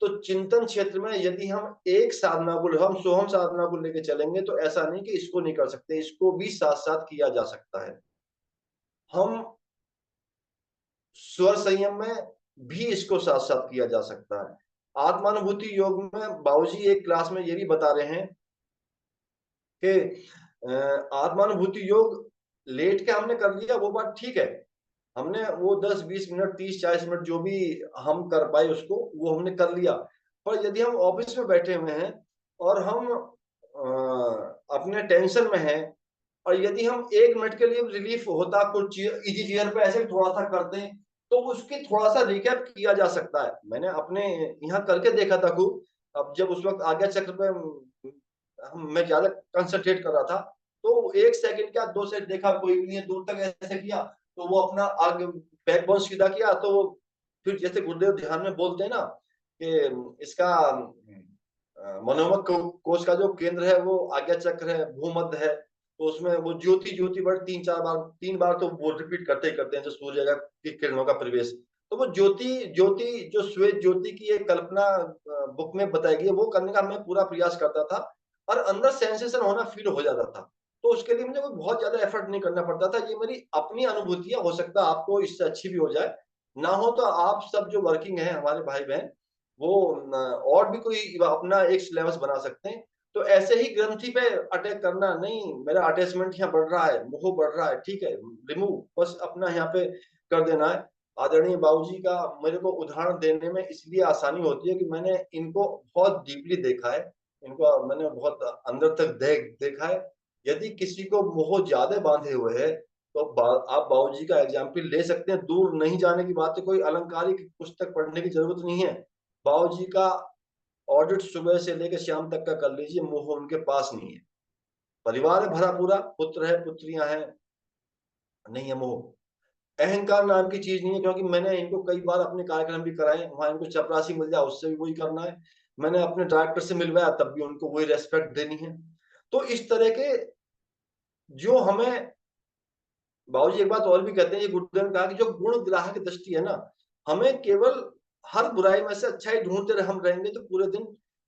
Speaker 1: तो चिंतन क्षेत्र में यदि हम एक साधना को, हम सोहम साधना को लेके चलेंगे तो ऐसा नहीं कि इसको नहीं कर सकते, इसको भी साथ साथ किया जा सकता है। हम स्वर संयम में भी इसको साथ साथ किया जा सकता है। आत्मानुभूति योग में बाबूजी एक क्लास में ये भी बता रहे हैं कि आत्मानुभूति योग लेट के हमने कर लिया, वो बात ठीक है, हमने वो 10-20 मिनट, 30-40 मिनट जो भी हम कर पाए उसको, वो हमने कर लिया। पर यदि हम ऑफिस में बैठे हुए हैं और हम अपने टेंशन में हैं, और यदि हम 1 मिनट के लिए रिलीफ होता, कुछ इजी चेयर पे ऐसे थोड़ा सा करते हैं, तो उसकी थोड़ा सा रिकैप किया जा सकता है। मैंने अपने यहाँ करके देखा था खूब। अब जब उस वक्त आज्ञा चक्र पे मैं ज्यादा कंसंट्रेट कर रहा था, तो 1 सेकंड क्या 2 सेकंड देखा, कोई नहीं है, दूर तक ऐसे किया, तो वो अपना आगे बैकबोन सीधा किया, तो वो फिर जैसे गुरुदेव ध्यान में बोलते हैं ना कि इसका मनोमय कोश का जो केंद्र है वो आज्ञा चक्र है, भूमध्य है, तो उसमें वो ज्योति ज्योति वर्ड 3-4 बार, 3 बार तो वो रिपीट करते ही करते हैं, जो सूर्य की किरणों का प्रवेश। तो वो ज्योति ज्योति जो श्वेत ज्योति की एक कल्पना बुक में बताई गई है, वो करने का मैं पूरा प्रयास करता था, और अंदर सेंसेशन होना फील हो जाता था। तो उसके लिए मुझे कोई बहुत ज्यादा एफर्ट नहीं करना पड़ता था। ये मेरी अपनी अनुभूतियां, हो सकता है आपको इससे अच्छी भी हो जाए, ना हो तो आप सब जो वर्किंग है हमारे भाई बहन, वो और भी कोई अपना एक सिलेबस बना सकते हैं। तो ऐसे ही ग्रंथि पे अटैक करना नहीं, मेरा अटैचमेंट यहाँ बढ़ रहा है, मोह बढ़ रहा है, ठीक है, रिमूव, बस अपना यहाँ पे कर देना है। आदरणीय बाबूजी का मेरे को उदाहरण देने में इसलिए आसानी होती है कि मैंने इनको बहुत डीपली देखा है, इनको मैंने बहुत अंदर तक देखा है। यदि किसी को मोह ज्यादा बांधे हुए है, तो आप बाबूजी का एग्जाम्पल ले सकते हैं। दूर नहीं जाने की बात है, कोई अलंकारिक पुस्तक पढ़ने की जरूरत नहीं है। बाबूजी का ऑडिट सुबह से लेकर शाम तक का कर लीजिए, मोह उनके पास नहीं है। परिवार है भरा पूरा, पुत्र है, पुत्रियां हैं, नहीं है मोह। अहंकार नाम की चीज नहीं है, क्योंकि मैंने इनको कई बार अपने कार्यक्रम भी कराए, वहां इनको चपरासी मिल जाए उससे भी वही करना है, मैंने अपने डायरेक्टर से मिलवाया तब भी उनको वही रेस्पेक्ट देनी है। तो इस तरह के जो हमें बाबूजी एक बात और भी कहते हैं, ये गुरुदेव ने कहा कि जो गुण ग्राहक दृष्टि है ना, हमें केवल हर बुराई में से अच्छाई ढूंढते हम रहेंगे तो पूरे दिन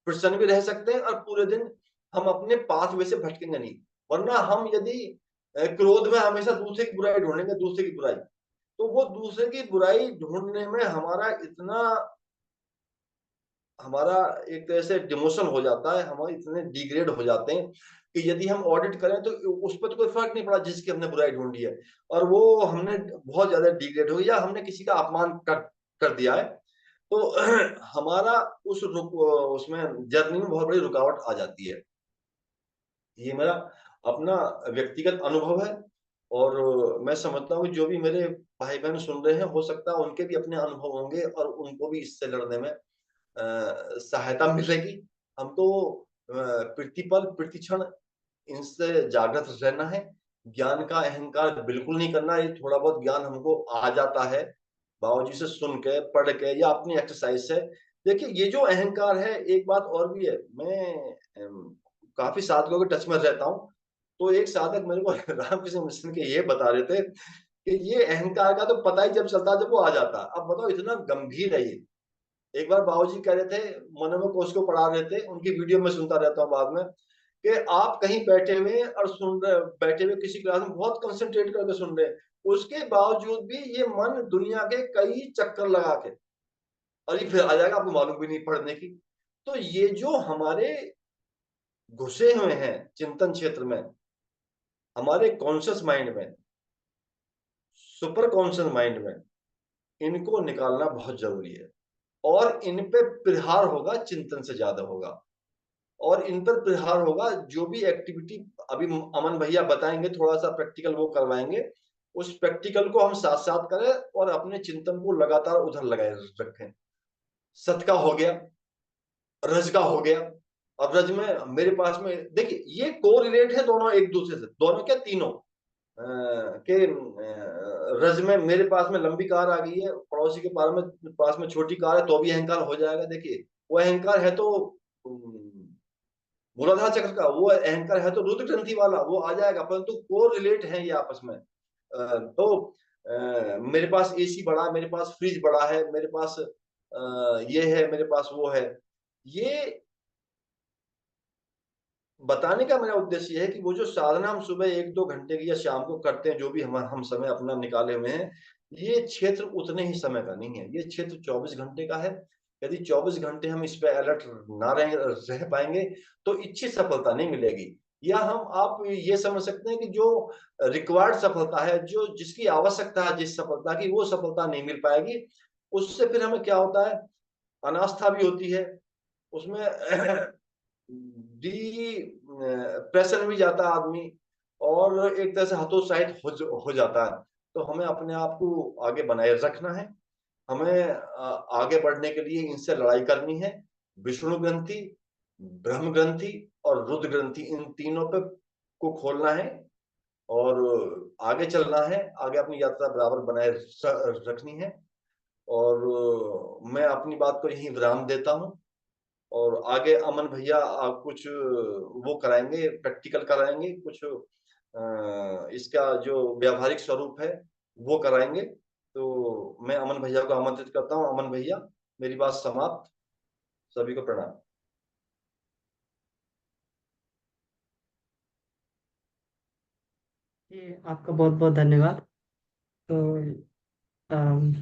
Speaker 1: प्रसन्न भी रह सकते हैं, और पूरे दिन हम अपने पाथवे से भटकेंगे नहीं। वरना हम यदि क्रोध में हमेशा दूसरे की बुराई ढूंढेंगे, दूसरे की बुराई, तो वो दूसरे की बुराई ढूंढने में हमारा इतना, हमारा एक तरह से डिमोशन हो जाता है, हम इतने डिग्रेड हो जाते हैं कि यदि हम ऑडिट करें तो उस पर तो कोई फर्क नहीं पड़ा जिसकी हमने बुराई ढूंढी है, और वो हमने बहुत ज्यादा डिग्रेड हो गया, हमने किसी का अपमान कर दिया है, तो हमारा उसमें जर्नी में बहुत बड़ी रुकावट आ जाती है। ये मेरा अपना व्यक्तिगत अनुभव है, और मैं समझता हूँ कि जो भी मेरे भाई बहन सुन रहे हैं, हो सकता है उनके भी अपने अनुभव होंगे और उनको भी इससे लड़ने में सहायता मिलेगी। हमको प्रतिपल प्रतिक्षण इनसे जागृत रहना है। ज्ञान का अहंकार बिल्कुल नहीं करना, ये थोड़ा बहुत ज्ञान हमको आ जाता है बाबूजी से सुन के, पढ़ के, या अपनी एक्सरसाइज से। देखिए ये जो अहंकार है, एक बात और भी है, मैं काफी साधकों के टच में रहता हूँ, तो एक साधक मेरे को रामकृष्ण मिशन के ये बता रहे थे कि ये अहंकार का तो पता ही जब चलता जब वो आ जाता। अब बताओ इतना गंभीर है ये। एक बार बाबूजी कह रहे थे, मनोमय कोश को पढ़ा रहे थे, उनकी वीडियो में सुनता रहता हूँ बाद में, कि आप कहीं बैठे हुए हैं और सुन रहे, बैठे हुए किसी क्लास में बहुत कंसंट्रेट करके सुन रहे हैं, उसके बावजूद भी ये मन दुनिया के कई चक्कर लगा के अरे फिर आ जाएगा, आपको मालूम भी नहीं पढ़ने की। तो ये जो हमारे घुसे हुए हैं चिंतन क्षेत्र में, हमारे कॉन्शियस माइंड में, सुपर कॉन्शियस माइंड में, इनको निकालना बहुत जरूरी है। और इन पे प्रहार होगा, चिंतन से ज्यादा होगा, और इन पर प्रहार होगा। जो भी एक्टिविटी अभी अमन भैया बताएंगे, थोड़ा सा प्रैक्टिकल वो करवाएंगे, उस प्रैक्टिकल को हम साथ साथ करें और अपने चिंतन को लगातार उधर लगाए रखें। सत का हो गया, रज का हो गया। अब रज में मेरे पास में देखिए, ये कोरिलेट है दोनों एक दूसरे से, दोनों क्या तीनों के रज में मेरे पास में लंबी कार आ गई है, पड़ोसी के पास में छोटी कार है, तो भी अहंकार हो जाएगा। देखिए वो अहंकार है तो मूलाधार चक्र का, वो अहंकार है तो रुद्र ग्रंथि वाला, वो आ जाएगा, परंतु को रिलेट है ये आपस में। तो मेरे पास एसी बड़ा, मेरे पास फ्रिज बड़ा है, मेरे पास ये है, मेरे पास वो है। ये बताने का मेरा उद्देश्य है कि वो जो साधना हम सुबह 1-2 घंटे की या शाम को करते हैं, जो भी हम समय अपना निकाले हुए हैं, ये क्षेत्र उतने ही समय का नहीं है, ये क्षेत्र 24 घंटे का है। यदि 24 घंटे हम इस पे अलर्ट ना रह पाएंगे तो इच्छित सफलता नहीं मिलेगी। या हम आप ये समझ सकते हैं कि जो रिक्वायर्ड सफलता है, जो जिसकी आवश्यकता है जिस सफलता की, वो सफलता नहीं मिल पाएगी। उससे फिर हमें क्या होता है, अनास्था भी होती है उसमें, डिप्रेशन में जाता है आदमी, और एक तरह से हतोत्साहित हो जाता है। तो हमें अपने आप को आगे बनाए रखना है। हमें आगे बढ़ने के लिए इनसे लड़ाई करनी है। विष्णु ग्रंथि, ब्रह्म ग्रंथि और रुद्र ग्रंथि, इन तीनों पे को खोलना है और आगे चलना है, आगे अपनी यात्रा बराबर बनाए रखनी है। और मैं अपनी बात को यहीं विराम देता हूँ। और आगे अमन भैया आप कुछ वो कराएंगे, प्रैक्टिकल कराएंगे कुछ, इसका जो व्यावहारिक स्वरूप है वो कराएंगे। तो मैं अमन भैया को आमंत्रित करता हूँ। अमन भैया, मेरी बात समाप्त। सभी को प्रणाम।
Speaker 2: जी, आपका बहुत बहुत धन्यवाद। तो अम,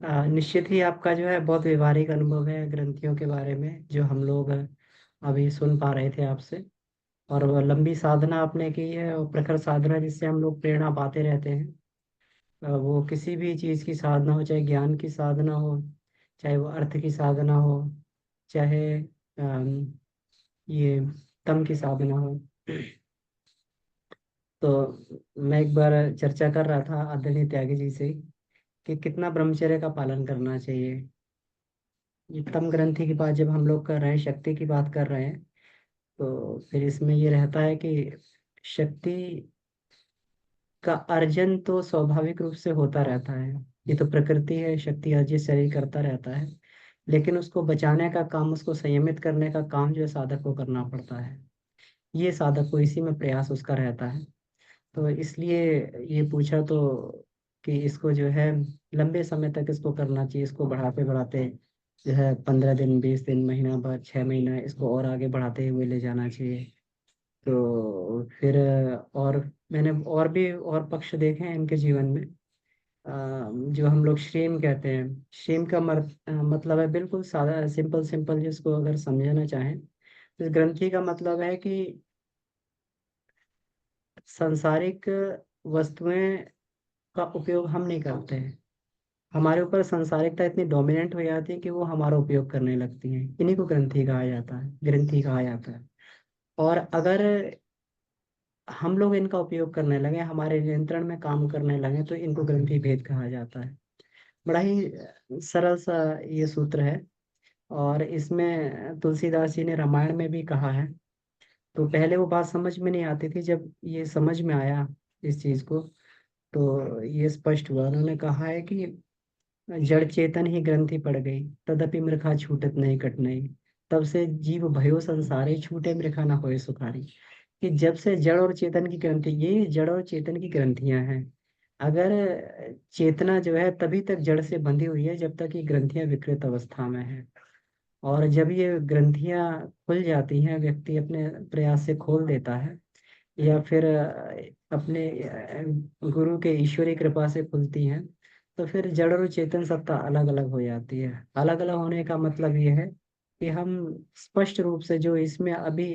Speaker 2: निश्चित ही आपका जो है बहुत व्यवहारिक अनुभव है ग्रंथियों के बारे में, जो हम लोग अभी सुन पा रहे थे आपसे। और वो लंबी साधना आपने की है, और प्रखर साधना जिससे हम लोग प्रेरणा पाते रहते हैं। वो किसी भी चीज़ की साधना हो, चाहे ज्ञान की साधना हो, चाहे वो अर्थ की साधना हो, चाहे ये तम की साधना हो। तो मैं एक बार चर्चा कर रहा था आदरणीय त्यागी जी से कि कितना ब्रह्मचर्य का पालन करना चाहिए। ये तम ग्रंथि की बात जब हम लोग कर रहे हैं, शक्ति की बात कर रहे हैं, तो फिर इसमें ये रहता है कि शक्ति का अर्जन तो स्वाभाविक रूप से होता रहता है। ये तो प्रकृति है, शक्ति अर्जित शरीर करता रहता है। लेकिन उसको बचाने का काम, उसको संयमित करने का काम जो है साधक को करना पड़ता है। ये साधक को इसी में प्रयास उसका रहता है। तो इसलिए ये पूछा तो कि इसको जो है लंबे समय तक इसको करना चाहिए, इसको बढ़ाते बढ़ाते जो है 15 दिन, 20 दिन, महीना भर, 6 महीना, इसको और आगे बढ़ाते हुए ले जाना चाहिए। तो फिर और मैंने और भी और पक्ष देखे हैं इनके जीवन में। जो हम लोग श्रेम कहते हैं, श्रेम का मतलब है बिल्कुल सादा, सिंपल सिंपल, जिसको अगर समझना चाहें तो इस ग्रंथि का मतलब है कि सांसारिक वस्तुएं का उपयोग हम नहीं करते हैं। हमारे ऊपर सांसारिकता इतनी डोमिनेंट हो जाती है कि वो हमारा उपयोग करने लगती हैं। इन्हीं को ग्रंथि कहा जाता है, ग्रंथि कहा जाता है। और अगर हम लोग इनका उपयोग करने लगे, हमारे नियंत्रण में काम करने लगे, तो इनको ग्रंथि भेद कहा जाता है। बड़ा ही सरल सा ये सूत्र है। और इसमें तुलसीदास जी ने रामायण में भी कहा है। तो पहले वो बात समझ में नहीं आती थी, जब ये समझ में आया इस चीज को, तो ये स्पष्ट हुआ। उन्होंने कहा है कि जड़ चेतन ही ग्रंथि पड़ गई, तदपि मृखा छूटत नहीं कट नहीं। तब से जीव भयो संसारी, छूटे मृखा ना होए सुखारी। कि जब से जड़ और चेतन की ग्रंथि, ये जड़ और चेतन की ग्रंथियां हैं। अगर चेतना जो है तभी तक जड़ से बंधी हुई है, जब तक ये ग्रंथियां विकृत अवस्था में है। और जब ये ग्रंथियां खुल जाती हैं, व्यक्ति अपने प्रयास से खोल देता है, या फिर अपने गुरु के ईश्वरीय कृपा से खुलती हैं, तो फिर जड़ और चेतन सत्ता अलग अलग हो जाती है। अलग अलग होने का मतलब ये है कि हम स्पष्ट रूप से जो इसमें अभी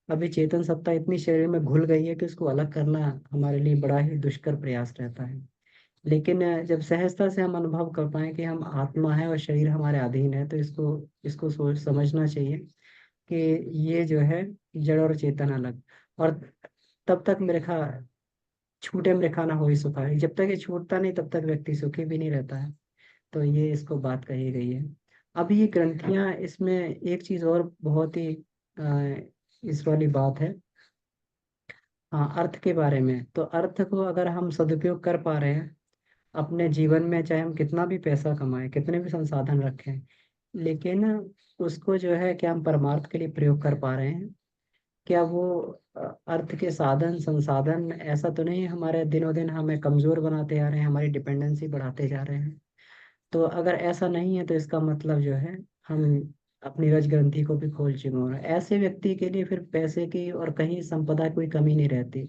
Speaker 2: अभी चेतन सत्ता इतनी शरीर में घुल गई है कि उसको अलग करना हमारे लिए बड़ा ही दुष्कर प्रयास रहता है। लेकिन जब सहजता से हम अनुभव कर पाए कि हम आत्मा है और शरीर हमारे अधीन है, तो इसको इसको सोच समझना चाहिए कि ये जो है जड़ और चेतन अलग। और तब तक मेरे छूटे मेरे खाना हो ही सुखा है। जब तक ये छूटता नहीं तब तक व्यक्ति सुखी भी नहीं रहता है। तो ये इसको बात कही गई है। अब ये ग्रंथियां, इसमें एक चीज और बहुत ही इस वाली बात है। हाँ, अर्थ के बारे में, तो अर्थ को अगर हम सदुपयोग कर पा रहे हैं अपने जीवन में, चाहे हम कितना भी पैसा कमाएं, कितने भी संसाधन रखें, लेकिन उसको जो है क्या हम परमार्थ के लिए प्रयोग कर पा रहे हैं? क्या वो अर्थ के साधन संसाधन ऐसा तो नहीं है हमारे दिनों दिन हमें कमजोर बनाते जा रहे हैं, हमारी डिपेंडेंसी बढ़ाते जा रहे हैं? तो अगर ऐसा नहीं है तो इसका मतलब जो है हम अपनी रज ग्रंथि को भी खोल चुके हो रहे हैं। ऐसे व्यक्ति के लिए फिर पैसे की और कहीं संपदा की कोई कमी नहीं रहती।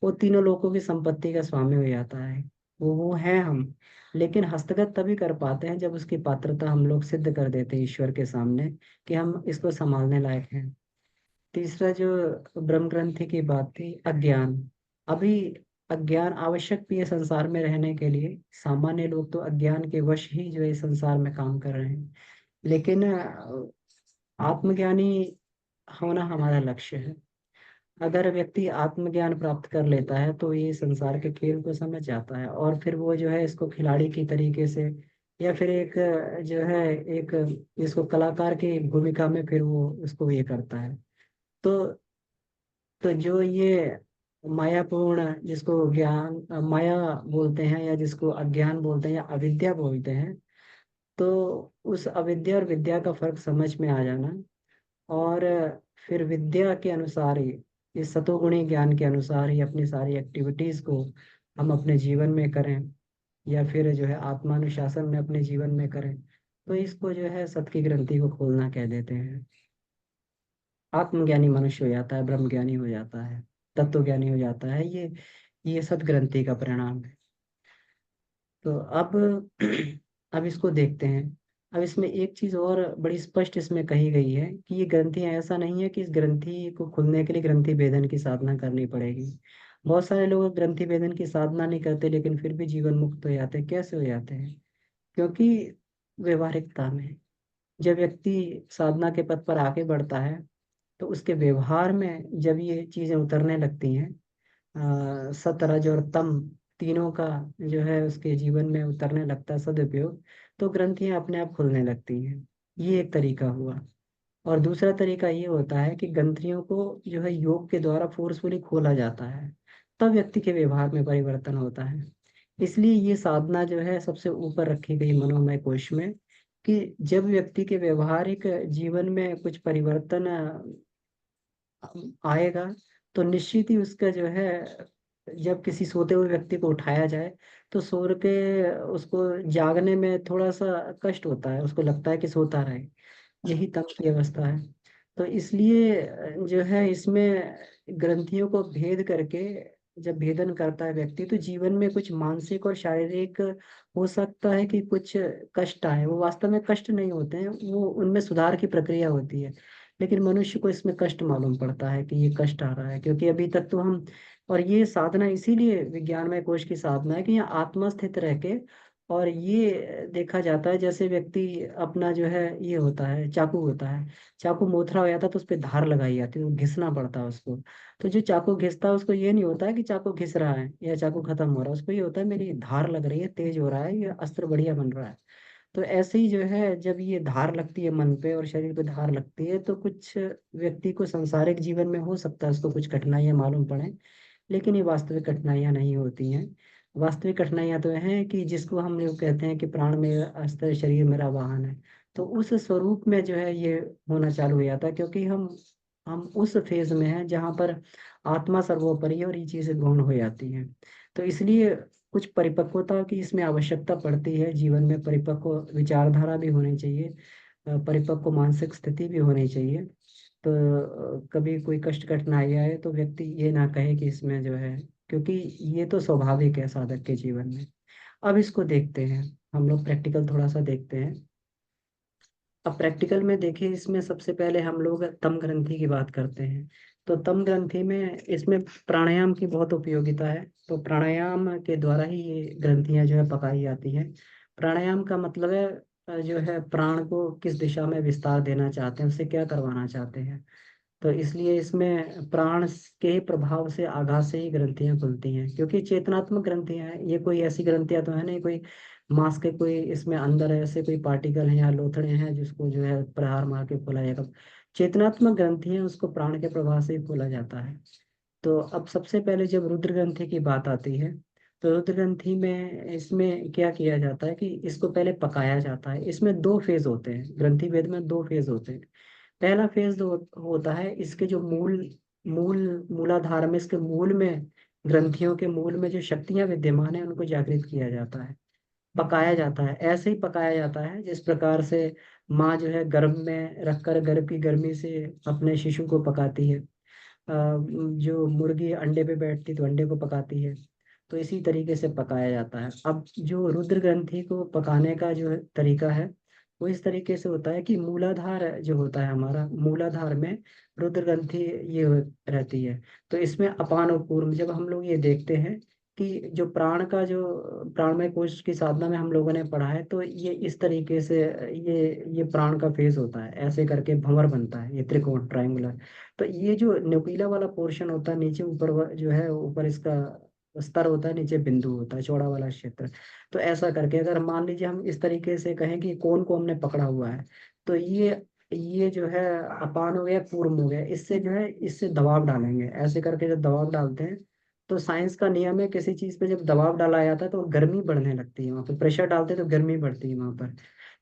Speaker 2: वो तीनों लोगों की संपत्ति का स्वामी हो जाता है। वो है हम। लेकिन हस्तगत तभी कर पाते हैं जब उसकी पात्रता हम लोग सिद्ध कर देते हैं ईश्वर के सामने कि हम इसको संभालने लायक हैं। तीसरा जो ब्रह्म ग्रंथि की बात थी, अज्ञान। अभी अज्ञान आवश्यक भी है संसार में रहने के लिए। सामान्य लोग तो अज्ञान के वश ही जो है इस संसार में काम कर रहे हैं। लेकिन आत्मज्ञानी होना हमारा लक्ष्य है। अगर व्यक्ति आत्मज्ञान प्राप्त कर लेता है तो ये संसार के खेल को समझ जाता है, और फिर वो जो है इसको खिलाड़ी की तरीके से, या फिर एक जो है एक इसको कलाकार की भूमिका में फिर वो उसको ये करता है। तो जो ये मायापूर्ण, जिसको ज्ञान माया बोलते हैं, या जिसको अज्ञान बोलते हैं, या अविद्या बोलते हैं, तो उस अविद्या और विद्या का फर्क समझ में आ जाना, और फिर विद्या के अनुसार ही, इस सतोगुणी ज्ञान के अनुसार ही अपनी सारी एक्टिविटीज को हम अपने जीवन में करें, या फिर जो है आत्मानुशासन में अपने जीवन में करें, तो इसको जो है सत की ग्रंथि को खोलना कह देते हैं। आत्मज्ञानी मनुष्य हो जाता है, ब्रह्म ज्ञानी हो जाता है, तत्व ज्ञानी हो जाता है। ये सत ग्रंथि का परिणाम है। तो अब अब इसको देखते हैं। अब इसमें एक चीज और बड़ी स्पष्ट इसमें कही गई है कि ये ग्रंथियां, ऐसा नहीं है कि इस ग्रंथि को खुलने के लिए ग्रंथि भेदन की साधना करनी पड़ेगी। बहुत सारे लोग ग्रंथि भेदन की साधना नहीं करते लेकिन फिर भी जीवन मुक्त हो जाते हैं। कैसे हो जाते हैं? क्योंकि व्यवहारिकता में, जब व्यक्ति साधना के पथ पर आगे बढ़ता है तो उसके व्यवहार में जब ये चीजें उतरने लगती हैं, सतरज और तम तीनों का जो है उसके जीवन में उतरने लगता है सदुपयोग, तो ग्रंथियां अपने आप खुलने लगती हैं। ये एक तरीका हुआ। और दूसरा तरीका ये होता है कि ग्रंथियों को जो है योग के द्वारा फोर्सफुली खोला जाता है, तब व्यक्ति के व्यवहार में परिवर्तन होता है। इसलिए ये साधना जो है सबसे ऊपर रखी गई मनोमय कोश में, कि जब व्यक्ति के व्यवहारिक जीवन में कुछ परिवर्तन आएगा, तो निश्चित ही उसका जो है, जब किसी सोते हुए व्यक्ति को उठाया जाए तो सो के उसको जागने में थोड़ा सा कष्ट होता है, उसको लगता है कि सोता रहे। यही तप की अवस्था है। तो इसलिए जो है इसमें ग्रंथियों को भेद करके जब भेदन करता है व्यक्ति, तो जीवन में कुछ मानसिक और शारीरिक हो सकता है कि कुछ कष्ट आए। वो वास्तव में कष्ट नहीं होते हैं, वो उनमें सुधार की प्रक्रिया होती है। लेकिन मनुष्य को इसमें कष्ट मालूम पड़ता है कि ये कष्ट आ रहा है, क्योंकि अभी तक तो हम, और ये साधना इसीलिए विज्ञानमय कोश की साधना है कि यहाँ आत्मा स्थित रह के, और ये देखा जाता है जैसे व्यक्ति अपना जो है ये होता है, चाकू होता है, चाकू मोथरा हो जाता है तो उस पर धार लगाई जाती है, वो घिसना पड़ता है उसको। तो जो चाकू घिसता है उसको ये नहीं होता है कि चाकू घिस रहा है या चाकू खत्म हो रहा है, उसको ये होता है मेरी धार लग रही है, तेज हो रहा है, ये अस्त्र बढ़िया बन रहा है। तो ऐसे ही जो है जब ये धार लगती है मन पे और शरीर पे धार लगती है, तो कुछ व्यक्ति को सांसारिक जीवन में हो सकता है उसको कुछ कठिनाइयां मालूम पड़े, लेकिन ये वास्तविक कठिनाइयां नहीं होती हैं। वास्तविक कठिनाइयां तो हैं कि जिसको हम लोग कहते हैं कि प्राण में अस्त्र, शरीर मेरा वाहन है, तो उस स्वरूप में जो है ये होना चालू हो जाता है, क्योंकि हम उस फेज में हैं जहाँ पर आत्मा सर्वोपरि है और ये चीजें गौण हो जाती हैं। तो इसलिए कुछ परिपक्वता की इसमें आवश्यकता पड़ती है, जीवन में परिपक्व विचारधारा भी होनी चाहिए। परिपक्व मानसिक स्थिति भी होनी चाहिए। तो कभी कोई कष्ट कठिनाई आए तो व्यक्ति ये ना कहे कि इसमें जो है, क्योंकि ये तो स्वाभाविक है साधक के जीवन में। अब इसको देखते हैं, हम लोग प्रैक्टिकल थोड़ा सा देखते हैं। अब प्रैक्टिकल में देखिए, इसमें सबसे पहले हम लोग तम ग्रंथि की बात करते हैं। तो तम ग्रंथि में इसमें प्राणायाम की बहुत उपयोगिता है। तो प्राणायाम के द्वारा ही ये ग्रंथियां जो है पकाई जाती हैं। प्राणायाम का मतलब है जो है प्राण को किस दिशा में विस्तार देना चाहते हैं, उससे क्या करवाना चाहते हैं। तो इसलिए इसमें प्राण के ही प्रभाव से, आघात से ही ग्रंथियां खुलती हैं, क्योंकि चेतनात्मक ग्रंथियां हैं ये। कोई ऐसी ग्रंथियां तो है नहीं कोई मांस के कोई इसमें अंदर ऐसे कोई पार्टिकल हैं या लोथड़े हैं जिसको जो है प्रहार मार के खोला जाएगा। चेतनात्मक ग्रंथियां उसको प्राण के प्रभाव से ही खोला जाता है। तो अब सबसे पहले जब रुद्र ग्रंथि की बात आती है, तो रुद्र ग्रंथि में इसमें क्या किया जाता है कि इसको पहले पकाया जाता है। इसमें दो फेज होते हैं, ग्रंथि भेद में दो फेज होते हैं। पहला फेज होता है इसके जो मूल मूल मूलाधार में, इसके मूल में, ग्रंथियों के मूल में जो शक्तियां विद्यमान है उनको जागृत किया जाता है, पकाया जाता है। ऐसे ही पकाया जाता है जिस प्रकार से माँ जो है गर्भ में रखकर गर्भ की गर्मी से अपने शिशु को पकाती है। जो मुर्गी अंडे पे बैठती तो अंडे को पकाती है। तो इसी तरीके से पकाया जाता है। अब जो रुद्र ग्रंथि को पकाने का जो तरीका है वो इस तरीके से होता है कि मूलाधार जो होता है हमारा, मूलाधार में रुद्र ग्रंथि ये रहती है। तो इसमें अपान और पूर्व जब हम लोग ये देखते हैं कि जो प्राण का जो प्राणमय कोश की साधना में हम लोगों ने पढ़ा है, तो ये इस तरीके से ये प्राण का फेज होता है, ऐसे करके भंवर बनता है, ये त्रिकोण ट्रायंगुलर। तो ये जो न्यूक्लिया वाला पोर्शन होता है नीचे, ऊपर जो है ऊपर इसका स्तर होता है, नीचे बिंदु होता है, चौड़ा वाला क्षेत्र। तो ऐसा करके अगर मान लीजिए हम इस तरीके से कहें कि कौन को हमने पकड़ा हुआ है, तो ये जो है अपान हो गया, पूर्व हो गया, इससे जो है इससे दबाव डालेंगे। ऐसे करके जब दबाव डालते हैं तो साइंस का नियम है, किसी चीज पे जब दबाव डाला जाता है तो गर्मी बढ़ने लगती है, वहां पे प्रेशर डालते हैं तो गर्मी बढ़ती है वहां पर।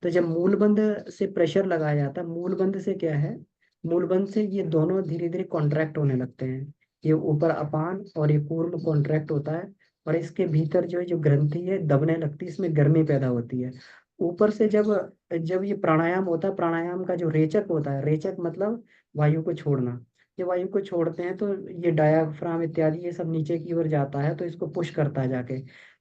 Speaker 2: तो जब मूलबंध से प्रेशर लगाया जाता है, मूलबंध से क्या है, मूलबंध से ये दोनों धीरे धीरे कॉन्ट्रैक्ट होने लगते हैं। ये ऊपर अपान और ये पूर्व कॉन्ट्रैक्ट होता है, और इसके भीतर जो है जो ग्रंथि है दबने लगती है, इसमें गर्मी पैदा होती है। ऊपर से जब जब ये प्राणायाम होता है, प्राणायाम का जो रेचक होता है, रेचक मतलब वायु को छोड़ना, जब वायु को छोड़ते हैं तो ये डायाफ्राम इत्यादि ये सब नीचे की ओर जाता है, तो इसको पुश करता है जाके।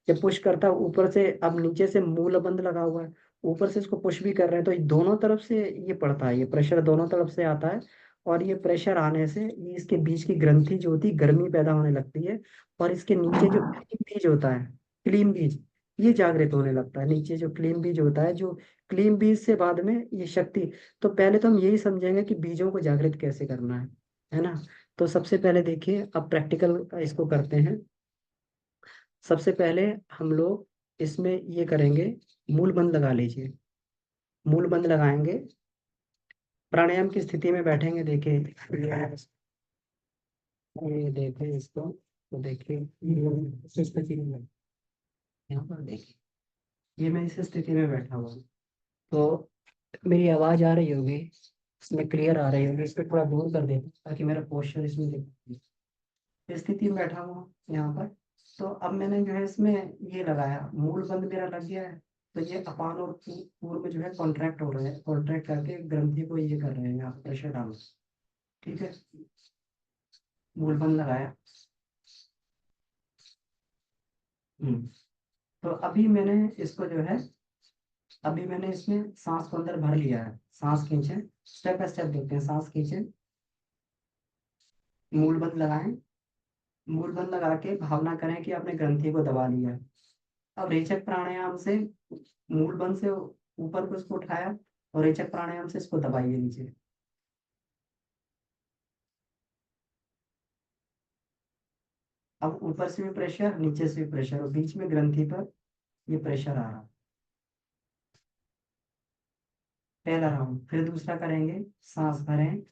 Speaker 2: जब पुश करता है ऊपर से, अब नीचे से मूल बंध लगा हुआ है, ऊपर से इसको पुश भी कर रहे हैं, तो ये दोनों तरफ से ये पड़ता है, ये प्रेशर दोनों तरफ से आता है। और ये प्रेशर आने से ये इसके बीच की ग्रंथि जो होती है गर्मी पैदा होने लगती है। और इसके नीचे जो क्लीन बीज होता है, क्लीन बीज, ये जागृत होने लगता है। नीचे जो क्लीन बीज होता है, जो क्लीन बीज से बाद में ये शक्ति। तो पहले तो हम यही समझेंगे कि बीजों को जागृत कैसे करना है ना। तो सबसे पहले देखिए, अब प्रैक्टिकल इसको करते हैं। सबसे पहले हम लोग इसमें ये करेंगे, मूल बंद लगा लीजिए, मूल बंद लगाएंगे, प्राणायाम की स्थिति में बैठेंगे। देखिए ये देखें इसको, तो देखिए इस स्थिति में, यहाँ पर देखिए ये मैं इस स्थिति में बैठा हुआ हूँ। तो मेरी आवाज आ रही होगी, इसमें क्लियर आ रही होगी, इसको थोड़ा दूर कर देते ताकि मेरा पोस्चर इसमें दिखे। इस स्थिति में बैठा हुआ हूँ यहाँ पर। तो अब मैंने जो है इसमें ये लगाया, मूल बंद मेरा लग गया है। तो ये अपान और पूर्व जो है कॉन्ट्रैक्ट हो रहे हैं, कॉन्ट्रैक्ट करके ग्रंथि को ये कर रहे हैं, यहाँ पे प्रेशर डाल रहे हैं। ठीक है, मूल बंद लगाया। हम्म। तो अभी मैंने इसको जो है, अभी मैंने इसमें सांस को अंदर भर लिया है, सांस खींचे, स्टेप बाय स्टेप देखते हैं। सांस खींचे, मूल बंद लगाएं, मूल बंद लगा के भावना करें कि आपने ग्रंथि को दबा लिया है। अब रेचक प्राणायाम से मूल बंद से ऊपर को इसको उठाया, और रेचक प्राणायाम से इसको दबाइए नीचे। अब ऊपर से भी प्रेशर, नीचे से भी प्रेशर, और बीच में ग्रंथि पर ये प्रेशर आ रहा है। पहला राउंड, फिर दूसरा करेंगे। सांस भरें,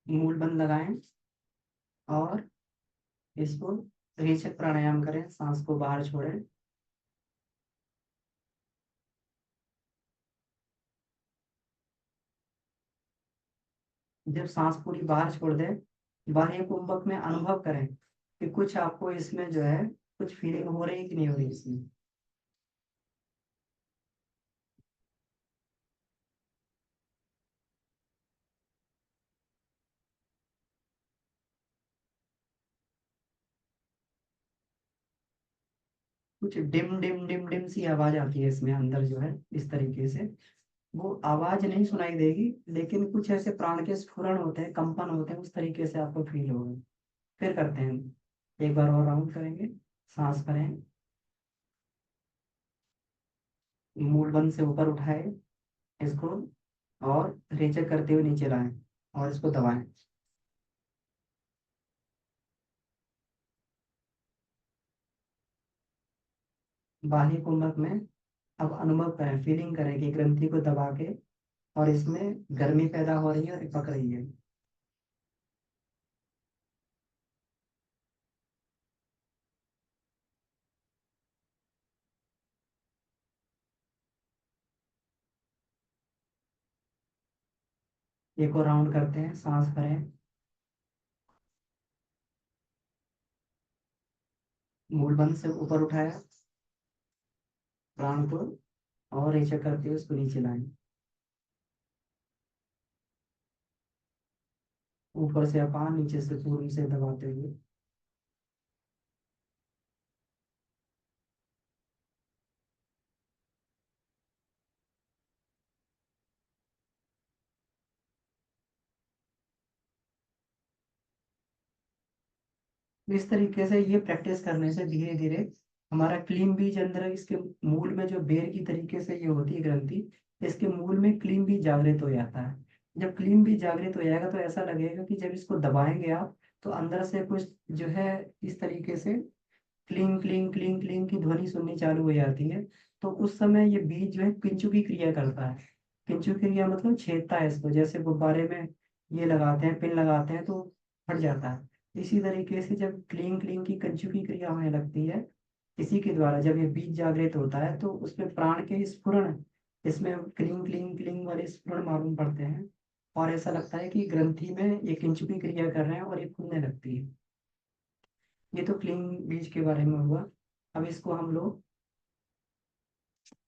Speaker 2: मूल बंद लगाएं, और इसको रेचक प्राणायाम करें, सांस को बाहर छोड़ें। जब सांस पूरी बाहर छोड़ दें, बाह्य कुंभक में अनुभव करें कि कुछ आपको इसमें जो है कुछ फीलिंग हो रही है कि नहीं हो रही इसमें। कुछ डिम डिम डिम डिम सी आवाज आती है इसमें अंदर जो है, इस तरीके से। वो आवाज नहीं सुनाई देगी, लेकिन कुछ ऐसे प्राण के स्फुरण होते हैं, कंपन होते हैं, उस तरीके से आपको फील होगा। फिर करते हैं, एक बार और राउंड करेंगे। सांस भरें, मूलबंध से ऊपर उठाए इसको, और रेचक करते हुए नीचे लाएं, और इसको दबाएं। बाह्य कुंभक में अब अनुभव करें, फीलिंग करें कि ग्रंथि को दबा के और इसमें गर्मी पैदा हो रही है और पक रही है। एक और राउंड करते हैं, सांस भरें, मूलबंध से ऊपर उठाया प्राण को, और रेचक करते हुए उसको नीचे लाएं। ऊपर से अपान, नीचे से पूर्व से दबाते हुए। इस तरीके से ये प्रैक्टिस करने से धीरे धीरे हमारा क्लीन बीज अंदर इसके मूल में, जो बेर की तरीके से ये होती है ग्रंथि, इसके मूल में क्लीन बीज जागृत हो जाता है। जब क्लीन बीज जागृत हो जाएगा तो ऐसा लगेगा कि जब इसको दबाएंगे आप, तो अंदर से कुछ जो है इस तरीके से क्लिंग क्लिंग क्लिंग क्लिंग की ध्वनि सुननी चालू हो जाती है। तो उस समय ये बीज जो है किंचु की क्रिया करता है। किंचु क्रिया मतलब छेदता है इसको, जैसे गुब्बारे में ये लगाते हैं, पिन लगाते हैं तो फट जाता है। इसी तरीके से जब क्लिंग क्लिंग की कंचु की क्रिया होने लगती है, इसी के द्वारा जब ये बीज जागृत होता है, तो उसमें प्राण के स्फुरण, इसमें क्लिंग क्लिंग क्लिंग वाले स्फुरण मालूम पड़ते हैं। और ऐसा लगता है कि ग्रंथि में ये किंचु की क्रिया कर रहे हैं और ये खुलने लगती है। ये तो क्लीन बीज के बारे में हुआ। अब इसको हम लोग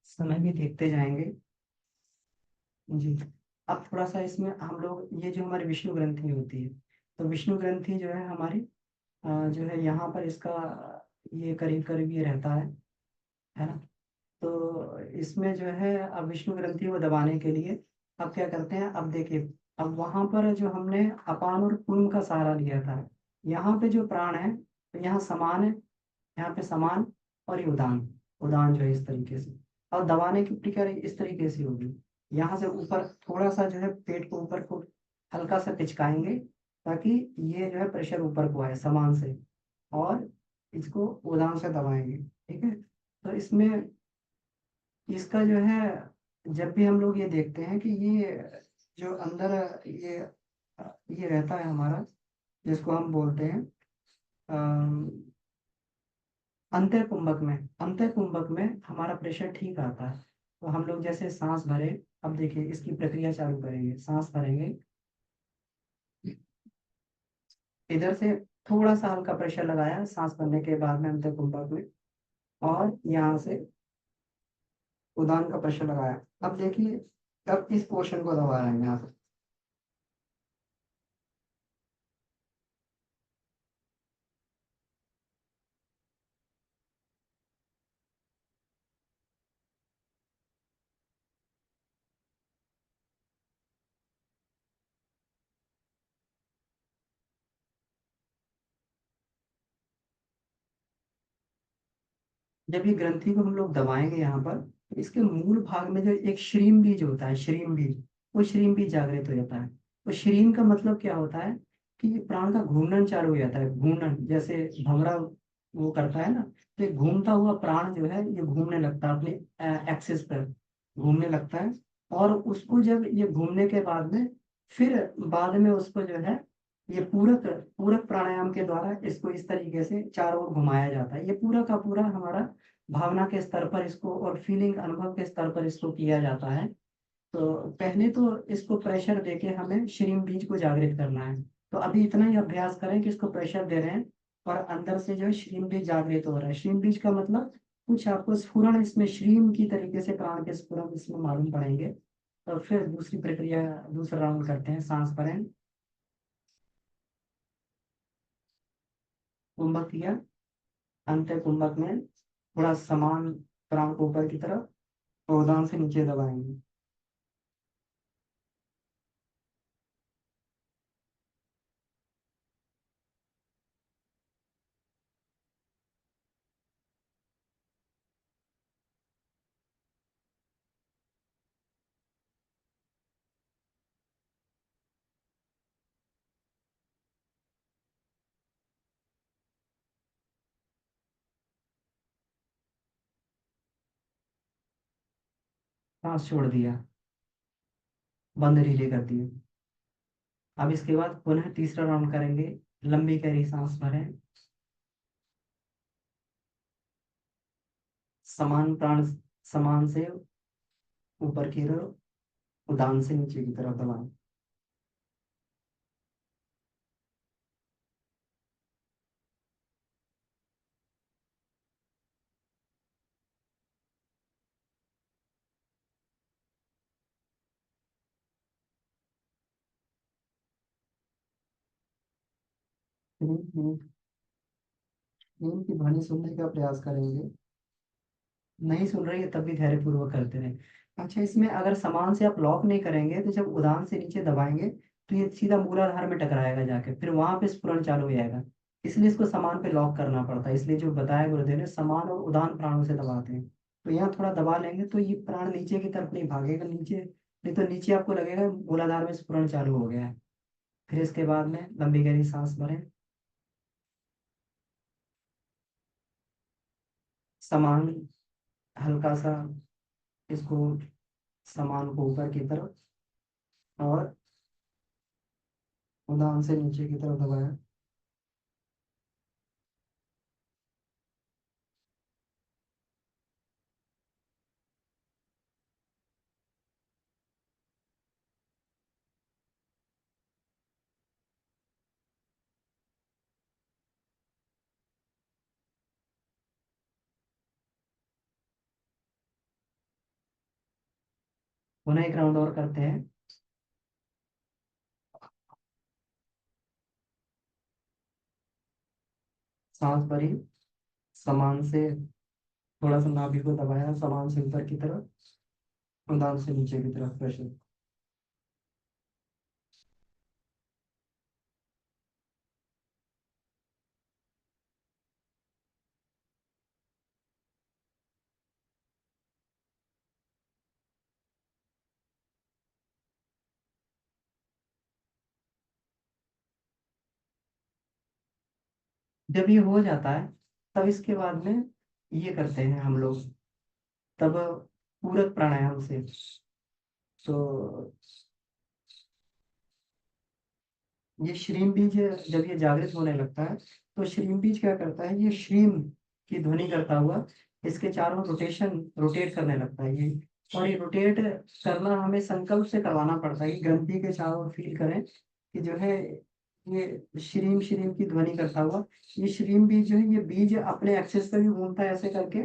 Speaker 2: समय भी देखते जाएंगे। जी। अब थोड़ा सा इसमें हम लोग, ये जो हमारी विष्णु ग्रंथि होती है, तो विष्णु ग्रंथि जो है हमारी जो है यहाँ पर इसका ये करीब करीब ये रहता है ना। तो इसमें जो है अब विष्णु ग्रंथि को दबाने के लिए अब क्या करते हैं, अब देखिए, अब वहां पर जो हमने अपान और पूर्व का सहारा लिया था, यहाँ पे जो प्राण है तो यहाँ समान है, यहाँ पे समान, और ये उदान, उदान जो है इस तरीके से। और दबाने की प्रक्रिया इस तरीके से होगी, यहाँ से ऊपर थोड़ा सा जो है पेट को ऊपर को हल्का सा पिचकाएंगे, ताकि ये जो है प्रेशर ऊपर को आए समान से, और इसको उदान से दबाएंगे। ठीक है। तो इसमें इसका जो है, जब भी हम लोग ये देखते हैं कि ये जो अंदर ये रहता है हमारा, जिसको हम बोलते हैं अंतः कुंभक में, अंतः कुंभक में हमारा प्रेशर ठीक आता है। तो हम लोग जैसे सांस भरे, अब देखिए इसकी प्रक्रिया चालू करेंगे, सांस भरेंगे, इधर से थोड़ा सा हल्का प्रेशर लगाया सांस भरने के बाद में अंतः कुंभक में, और यहाँ से उदान का प्रेशर लगाया। अब देखिए, अब इस पोर्शन को दबा रहे हैं यहाँ से। जब ये ग्रंथि को हम लोग दबाएंगे यहाँ पर, तो इसके मूल भाग में जो एक श्रीम बीज होता है, श्रीम बीज, वो श्रीम बीज जागृत हो जाता है। तो श्रीम का मतलब क्या होता है, कि ये प्राण का घूर्णन चालू हो जाता है, घूर्णन जैसे भंवरा वो करता है ना, तो ये घूमता हुआ प्राण जो है ये घूमने लगता है अपने एक्सिस पर, घूमने लगता है। और उसको जब ये घूमने के बाद में, फिर बाद में उसको जो है ये पूरक पूरक प्राणायाम के द्वारा इसको इस तरीके से चारों ओर घुमाया जाता है। ये पूरा का पूरा हमारा भावना के स्तर पर इसको, और फीलिंग अनुभव के स्तर पर इसको किया जाता है। तो पहले तो इसको प्रेशर देके हमें श्रीम बीज को जागृत करना है। तो अभी इतना ही अभ्यास करें कि इसको प्रेशर दे रहे हैं, और अंदर से जो है श्रीम बीज जागृत हो रहा है। श्रीम बीज का मतलब कुछ आपको स्फुरण इसमें श्रीम की तरीके से प्राण के स्फुरण इसमें मालूम पड़ेंगे। तो फिर दूसरी प्रक्रिया, दूसरा राउंड करते हैं, सांस भरें, कुंभक किया, अंत कुंभक में थोड़ा समान प्राण को ऊपर की तरफ और उदान से नीचे दबाएंगे। सांस छोड़ दिया, बंद रिले कर दिए। अब इसके बाद पुनः तीसरा राउंड करेंगे। लंबी गहरी सांस भरें, समान प्राण समान से ऊपर की तरफ, उदान से नीचे की तरफ दबाएं। नींद की ध्वनि सुनने का प्रयास करेंगे। नहीं सुन रही है तब भी धैर्य पूर्वक करते रहें। अच्छा, इसमें अगर सामान से आप लॉक नहीं करेंगे तो जब उदान से नीचे दबाएंगे तो ये सीधा मूलाधार में टकराएगा जाके, फिर वहां पे स्फुरण चालू हो जाएगा। इसलिए इसको सामान पे लॉक करना पड़ता है। इसलिए जो बताया गुरुदेव ने, समान और उदान प्राणों से दबाते हैं। तो यहाँ थोड़ा दबा लेंगे तो ये प्राण नीचे की तरफ नहीं भागेगा, नीचे नहीं तो नीचे आपको लगेगा मूलाधार में स्फुरण चालू हो गया है। फिर इसके बाद में लंबी गहरी सांस भरें, समान हल्का सा इसको, सामान को ऊपर की तरफ और उदान से नीचे की तरफ दबाया। पुनः एक राउंड और करते हैं। सांस भरी, सामान से थोड़ा सा नाभि को दबाया, सामान से ऊपर की तरफ, उदान से नीचे की तरफ प्रेशर। जब ये हो जाता है तब इसके बाद में ये करते हैं हम लोग, तब पूरक प्राणायाम से। तो ये श्रीम बीज जब ये जागृत होने लगता है तो श्रीम बीज क्या करता है, ये श्रीम की ध्वनि करता हुआ इसके चारों रोटेट करने लगता है ये। और ये रोटेट करना हमें संकल्प से करवाना पड़ता है कि ग्रंथि के चारों ओर फील करें कि जो है ये श्रीम श्रीम की ध्वनि करता हुआ, ये श्रीम बीज जो है ये बीज अपने एक्सेस पे भी घूमता है ऐसे करके,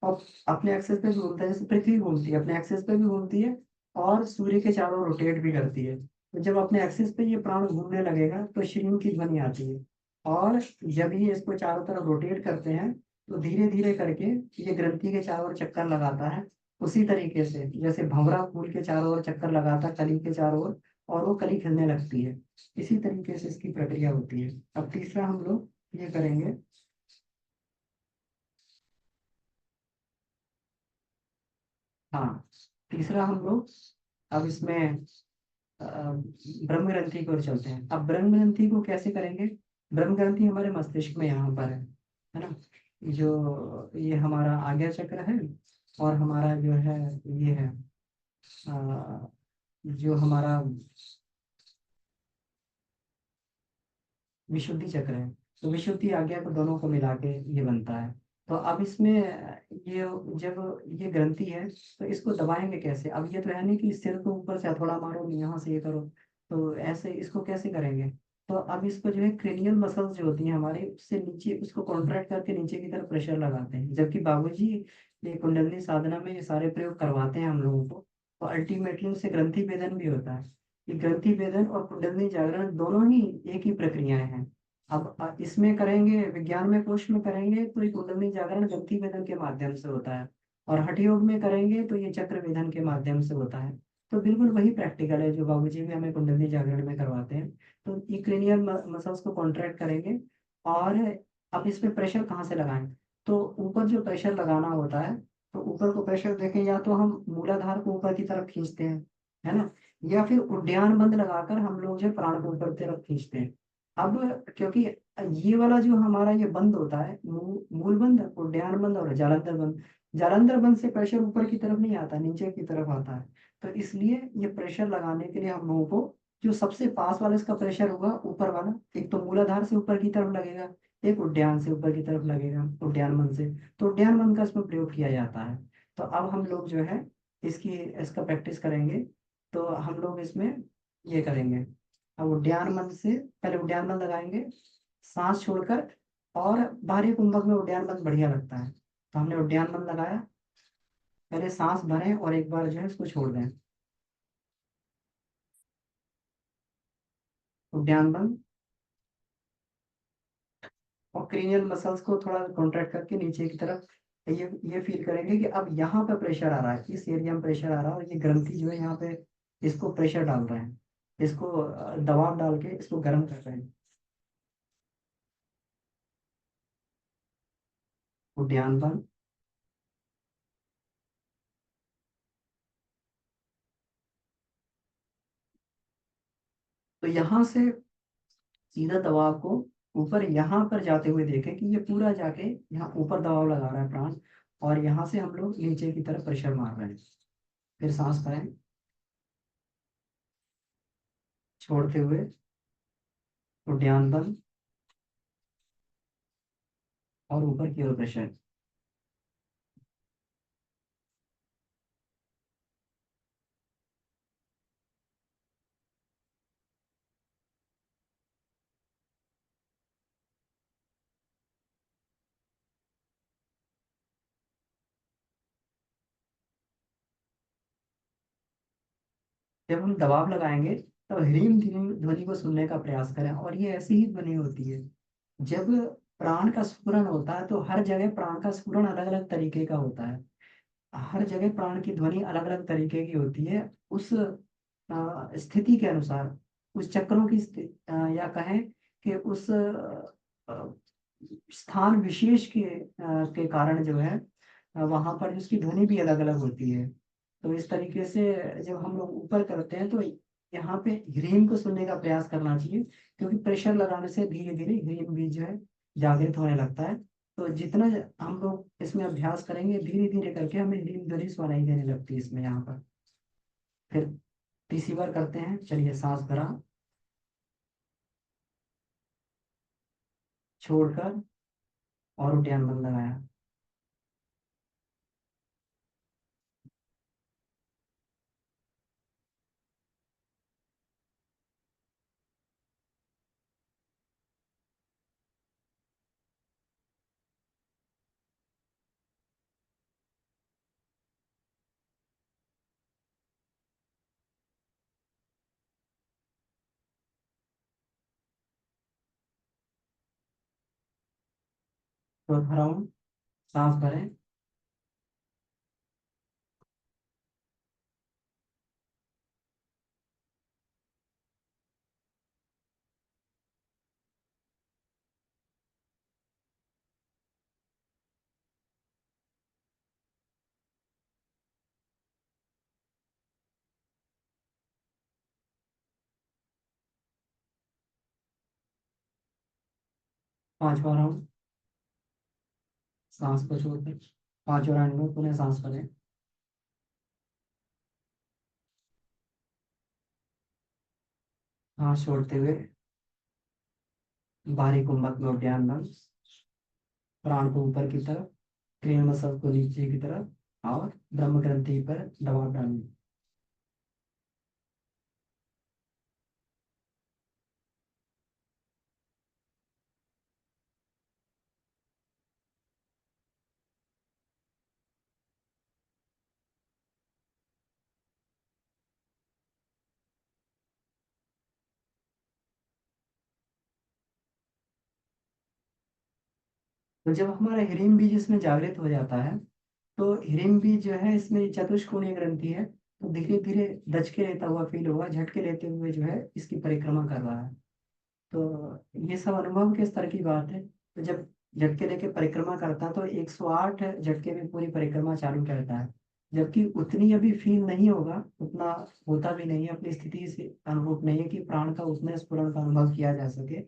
Speaker 2: और अपने एक्सेस पे भी घूमता है जैसे पृथ्वी घूमती है, अपने एक्सेस पे भी घूमती है और सूर्य के चारों रोटेट भी करती है। तो जब अपने एक्सिस पे ये प्राण घूमने लगेगा तो श्रीम की ध्वनि आती है। और जब ये इसको चारों तरफ रोटेट करते हैं तो धीरे धीरे करके ये ग्रंथि के चारों ओर चक्कर लगाता है, उसी तरीके से जैसे भंवरा फूल के चारों ओर चक्कर लगाता है कली के चारों ओर, और वो कली खिलने लगती है। इसी तरीके से इसकी प्रक्रिया होती है। अब तीसरा हम लोग ये करेंगे। हाँ, तीसरा हम लोग अब इसमें ब्रह्म ग्रंथि की ओर चलते हैं। अब ब्रह्म ग्रंथि को कैसे करेंगे? ब्रह्म ग्रंथि हमारे मस्तिष्क में यहाँ पर है ना? जो ये हमारा आज्ञा चक्र है और हमारा जो है ये है जो हमारा विशुद्धि चक्र है। तो विशुद्धि आज्ञा को दोनों को मिला के ये बनता है। तो अब इसमें ये जब ये ग्रंथि है तो इसको दबाएंगे कैसे? अब ये तो है नहीं कि सिर को ऊपर से हथौड़ा मारो यहाँ से ये करो, तो ऐसे इसको कैसे करेंगे? तो अब इसको जो है क्रेनियल मसल्स जो होती हैं हमारे, उससे नीचे उसको कॉन्ट्रैक्ट करके नीचे की तरफ प्रेशर लगाते हैं। जबकि बाबूजी ये कुंडलिनी साधना में ये सारे प्रयोग करवाते हैं हम लोगों को, तो अल्टीमेटली उससे ग्रंथि भेदन भी होता है। ये ग्रंथि भेदन और कुंडलिनी जागरण दोनों ही एक ही प्रक्रियाएं हैं। अब इसमें करेंगे, विज्ञान में कोश में करेंगे तो ये कुंडली जागरण गति वेदन के माध्यम से होता है, और हठ योग में करेंगे तो ये चक्र वेदन के माध्यम से होता है। तो बिल्कुल वही प्रैक्टिकल है जो बाबूजी भी हमें कुंडली जागरण में करवाते हैं। तो ये क्रेनियल मसल्स को कॉन्ट्रैक्ट करेंगे। और अब इसमें प्रेशर कहाँ से लगाएं? तो ऊपर जो प्रेशर लगाना होता है, तो ऊपर को प्रेशर देखें, या तो हम मूलाधार को ऊपर की तरफ खींचते हैं, है ना, या फिर उद्यान बंद लगाकर हम लोग जो प्राण को ऊपर की तरफ खींचते हैं। अब क्योंकि ये वाला जो हमारा ये बंद होता है, मूल बंद, उद्यान बंद और जालंधर बंद। जालंधर बंद से प्रेशर ऊपर की तरफ नहीं आता, नीचे की तरफ आता है। तो इसलिए ये प्रेशर लगाने के लिए हम लोगों को जो सबसे पास वाला इसका प्रेशर होगा ऊपर वाला, एक तो मूलाधार से ऊपर की तरफ लगेगा, एक उद्यान से ऊपर की तरफ लगेगा, उद्यान बंद से। तो उद्यान बंद का इसमें प्रयोग किया जाता है। तो अब हम लोग जो है इसकी इसका प्रैक्टिस करेंगे। तो हम लोग इसमें ये करेंगे। अब उद्यान बंद से पहले उद्यान बंद लगाएंगे, सांस छोड़कर। और बाहरी कुंभक में उद्यान बंद बढ़िया लगता है, तो हमने उद्यान बंद लगाया। पहले सांस भरें और एक बार जो है इसको छोड़ दें। उद्यान बंद। और क्रेनियल मसल्स को थोड़ा कॉन्ट्रैक्ट करके नीचे की तरफ ये फील करेंगे कि अब यहाँ पे प्रेशर आ रहा है, इस एरिया में प्रेशर आ रहा है, और ये ग्रंथि जो है यहाँ पे इसको प्रेशर डाल रहे हैं, इसको दबाव डाल के इसको गर्म कर रहे हैं। उद्यान बंद। तो यहाँ से सीधा दबाव को ऊपर यहाँ पर जाते हुए देखें कि ये पूरा जाके यहाँ ऊपर दबाव लगा रहा है प्राण, और यहाँ से हम लोग नीचे की तरफ प्रेशर मार रहे हैं। फिर सांस भरें छोड़ते हुए, उद्यान बंद, और ऊपर की ओर प्रेशर। जब हम दबाव लगाएंगे तब ह्रीम ध्वनि को सुनने का प्रयास करें, और ये ऐसी ही ध्वनि होती है। जब प्राण का स्फुरण होता है तो हर जगह प्राण का स्फुरण अलग अलग तरीके का होता है। हर जगह प्राण की ध्वनि अलग अलग तरीके की होती है, उस स्थिति के अनुसार, उस चक्रों की या कहें कि उस स्थान विशेष के कारण जो है वहां पर उसकी ध्वनि भी अलग अलग होती है। तो इस तरीके से जब हम लोग ऊपर करते हैं तो यहाँ पे ह्रीम को सुनने का प्रयास करना चाहिए, क्योंकि प्रेशर लगाने से धीरे धीरे ह्रीम भी जो है जागृत होने लगता है। तो जितना हम लोग इसमें अभ्यास करेंगे धीरे धीरे करके हमें ह्रीम ध्वनि सुनाई देने लगती है इसमें यहाँ पर। फिर तीसरी बार करते हैं, चलिए सांस भरा, छोड़कर, और उद्यान बंद लगाया। 4था राउंड, सांस भरें, 5वां राउंड, सांस को छोड़कर। 5वें राउंड में पुनः सांस भरें, सांस छोड़ते हुए बाहरी कुंभक में उद्यान बंद, प्राण को ऊपर की तरफ, क्रिया मसल को नीचे की तरफ, और ब्रह्म ग्रंथि पर दबाव डालना। तो जब हमारा ह्रीम बीज इसमें जागृत हो जाता है, तो ह्रीम बीज जो है इसमें चतुष्कोणीय ग्रंथि है, तो धीरे धीरे दचके लेता हुआ फील होगा, झटके लेते हुए जो है इसकी परिक्रमा कर रहा है। तो ये सब अनुभव के स्तर की बात है। तो जब झटके लेके परिक्रमा करता है तो 108 झटके में पूरी परिक्रमा चालू करता है, जबकि उतनी अभी फील नहीं होगा, उतना होता भी नहीं है, अपनी स्थिति से अनुभव नहीं है कि प्राण का उतने स्फुरण का अनुभव किया जा सके।